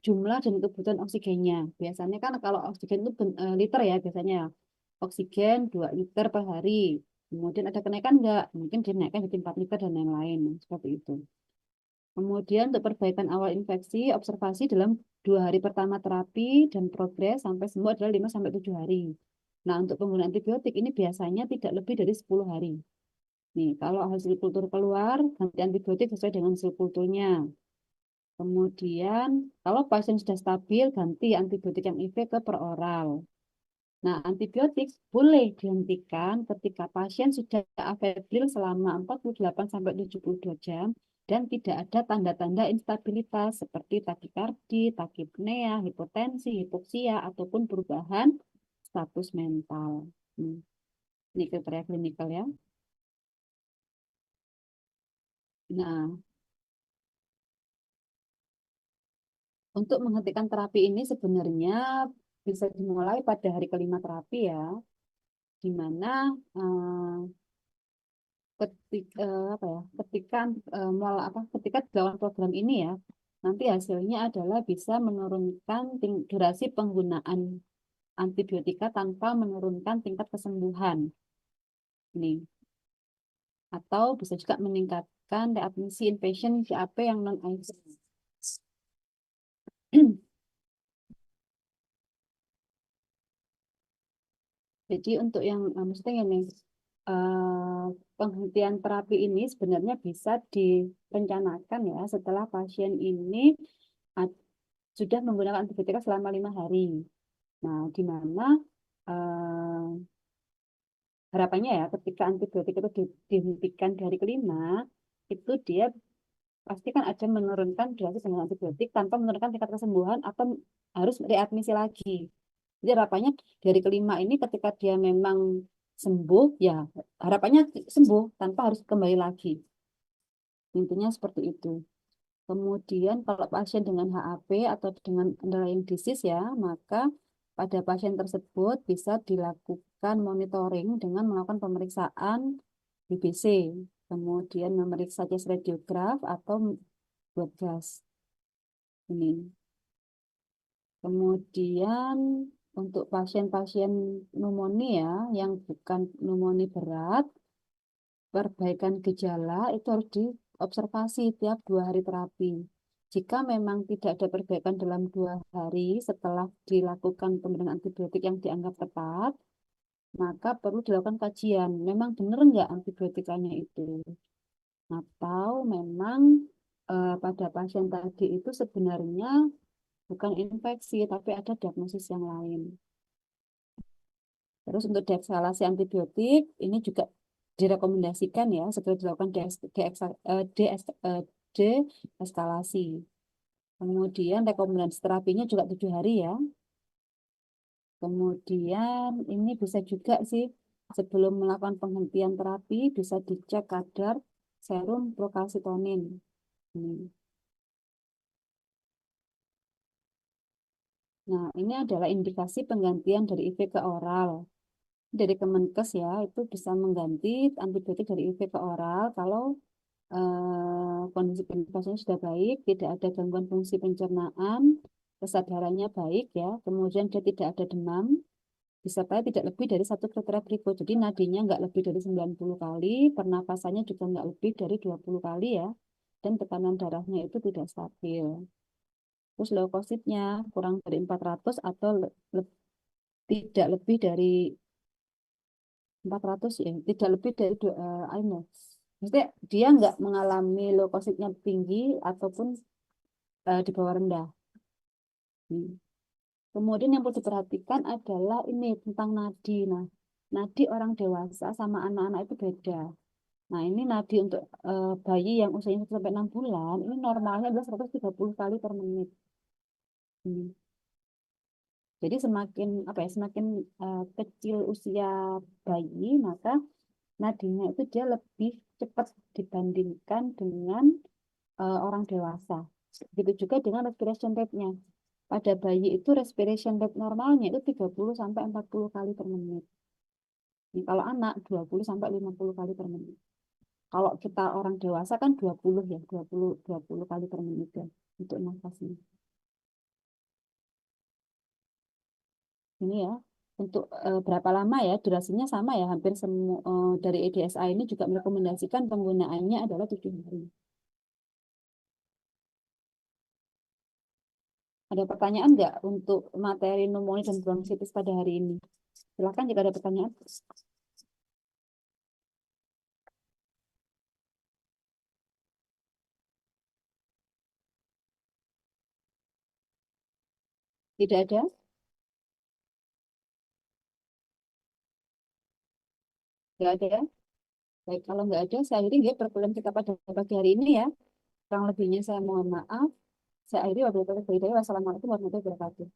jumlah dan kebutuhan oksigennya. Biasanya kan kalau oksigen itu liter ya biasanya. Oksigen 2 liter per hari. Kemudian ada kenaikan enggak? Mungkin dinaikkan jadi 4 liter dan lain-lain. Seperti itu. Kemudian untuk perbaikan awal infeksi, observasi dalam 2 hari pertama terapi dan progres sampai sembuh adalah 5 sampai 7 hari. Nah, untuk penggunaan antibiotik ini biasanya tidak lebih dari 10 hari. Nih, kalau hasil kultur keluar, ganti antibiotik sesuai dengan hasil kulturnya. Kemudian, kalau pasien sudah stabil, ganti antibiotik yang IV ke peroral. Nah, antibiotik boleh dihentikan ketika pasien sudah afebril selama 48 sampai 72 jam dan tidak ada tanda-tanda instabilitas seperti takikardi, takipnea, hipotensi, hipoksia, ataupun perubahan status mental. Ini kriteria klinikal ya. Nah, untuk menghentikan terapi ini sebenarnya bisa dimulai pada hari kelima terapi ya, di mana apa ya, ketika dilakukan program ini ya, nanti hasilnya adalah bisa menurunkan durasi penggunaan antibiotika tanpa menurunkan tingkat kesembuhan. Ini atau bisa juga meningkatkan readmisi inpatient CAP yang non ICU. Jadi untuk yang maksudnya ini penghentian terapi ini sebenarnya bisa direncanakan ya setelah pasien ini ad- sudah menggunakan antibiotika selama 5 hari. Nah, di mana harapannya ya ketika antibiotik itu dihentikan di hari kelima, itu dia pasti kan ada menurunkan durasi penggunaan antibiotik tanpa menurunkan tingkat kesembuhan atau harus readmisi lagi. Jadi harapannya dari kelima ini ketika dia memang sembuh, ya harapannya sembuh tanpa harus kembali lagi. Intinya seperti itu. Kemudian kalau pasien dengan HAP atau dengan underlying disease ya, maka pada pasien tersebut bisa dilakukan monitoring dengan melakukan pemeriksaan BBC, kemudian memeriksa chest radiograph atau blood gas. Ini. Kemudian untuk pasien-pasien pneumonia yang bukan pneumonia berat, perbaikan gejala itu harus diobservasi tiap 2 hari terapi. Jika memang tidak ada perbaikan dalam 2 hari setelah dilakukan pemberian antibiotik yang dianggap tepat, maka perlu dilakukan kajian. Memang benar nggak antibiotikanya itu? Atau memang pada pasien tadi itu sebenarnya bukan infeksi, tapi ada diagnosis yang lain. Terus untuk deeskalasi antibiotik ini juga direkomendasikan ya segera dilakukan deeskalasi. Kemudian rekomendasi terapinya juga 7 hari ya. Kemudian ini bisa juga sih sebelum melakukan penghentian terapi bisa dicek kadar serum prokalsitonin. Hmm. Nah, ini adalah indikasi penggantian dari IV ke oral. Dari Kemenkes ya, itu bisa mengganti antibiotik dari IV ke oral kalau kondisi pasien sudah baik, tidak ada gangguan fungsi pencernaan, kesadarannya baik ya, kemudian dia tidak ada demam, disertai tidak lebih dari 1 kriteria berikut. Jadi nadinya nggak lebih dari 90 kali, pernapasannya juga nggak lebih dari 20 kali ya, dan tekanan darahnya itu tidak stabil. Terus leukositnya kurang dari 400 atau tidak lebih dari 400 ya, tidak lebih dari ini. Maksudnya dia nggak mengalami leukositnya tinggi ataupun di bawah rendah. Hmm. Kemudian yang perlu diperhatikan adalah ini tentang nadi. Nah, nadi orang dewasa sama anak-anak itu beda. Nah, ini nadi untuk bayi yang usianya 1 sampai 6 bulan, ini normalnya adalah 130 kali per menit. Hmm. Jadi semakin apa ya, semakin kecil usia bayi, maka nadinya itu dia lebih cepat dibandingkan dengan orang dewasa. Begitu juga dengan respiration rate-nya. Pada bayi itu respiration rate normalnya itu 30 sampai 40 kali per menit. Nih, kalau anak 20 sampai 50 kali per menit. Kalau kita orang dewasa kan 20 ya, 20 kali per menit ya untuk nafasnya. Ini ya, untuk berapa lama ya, durasinya sama ya, hampir semua dari EDSA ini juga merekomendasikan penggunaannya adalah 7 hari. Ada pertanyaan nggak untuk materi pneumonia dan bronkitis pada hari ini? Silakan jika ada pertanyaan. Tidak ada? Nggak ada ya? Baik, kalau nggak ada, saya akhiri ya perkuliahan kita pada pagi hari ini ya. Kurang lebihnya saya mohon maaf. Saya akhiri wabillahi taufiq wal hidayah. Wassalamualaikum warahmatullahi wabarakatuh.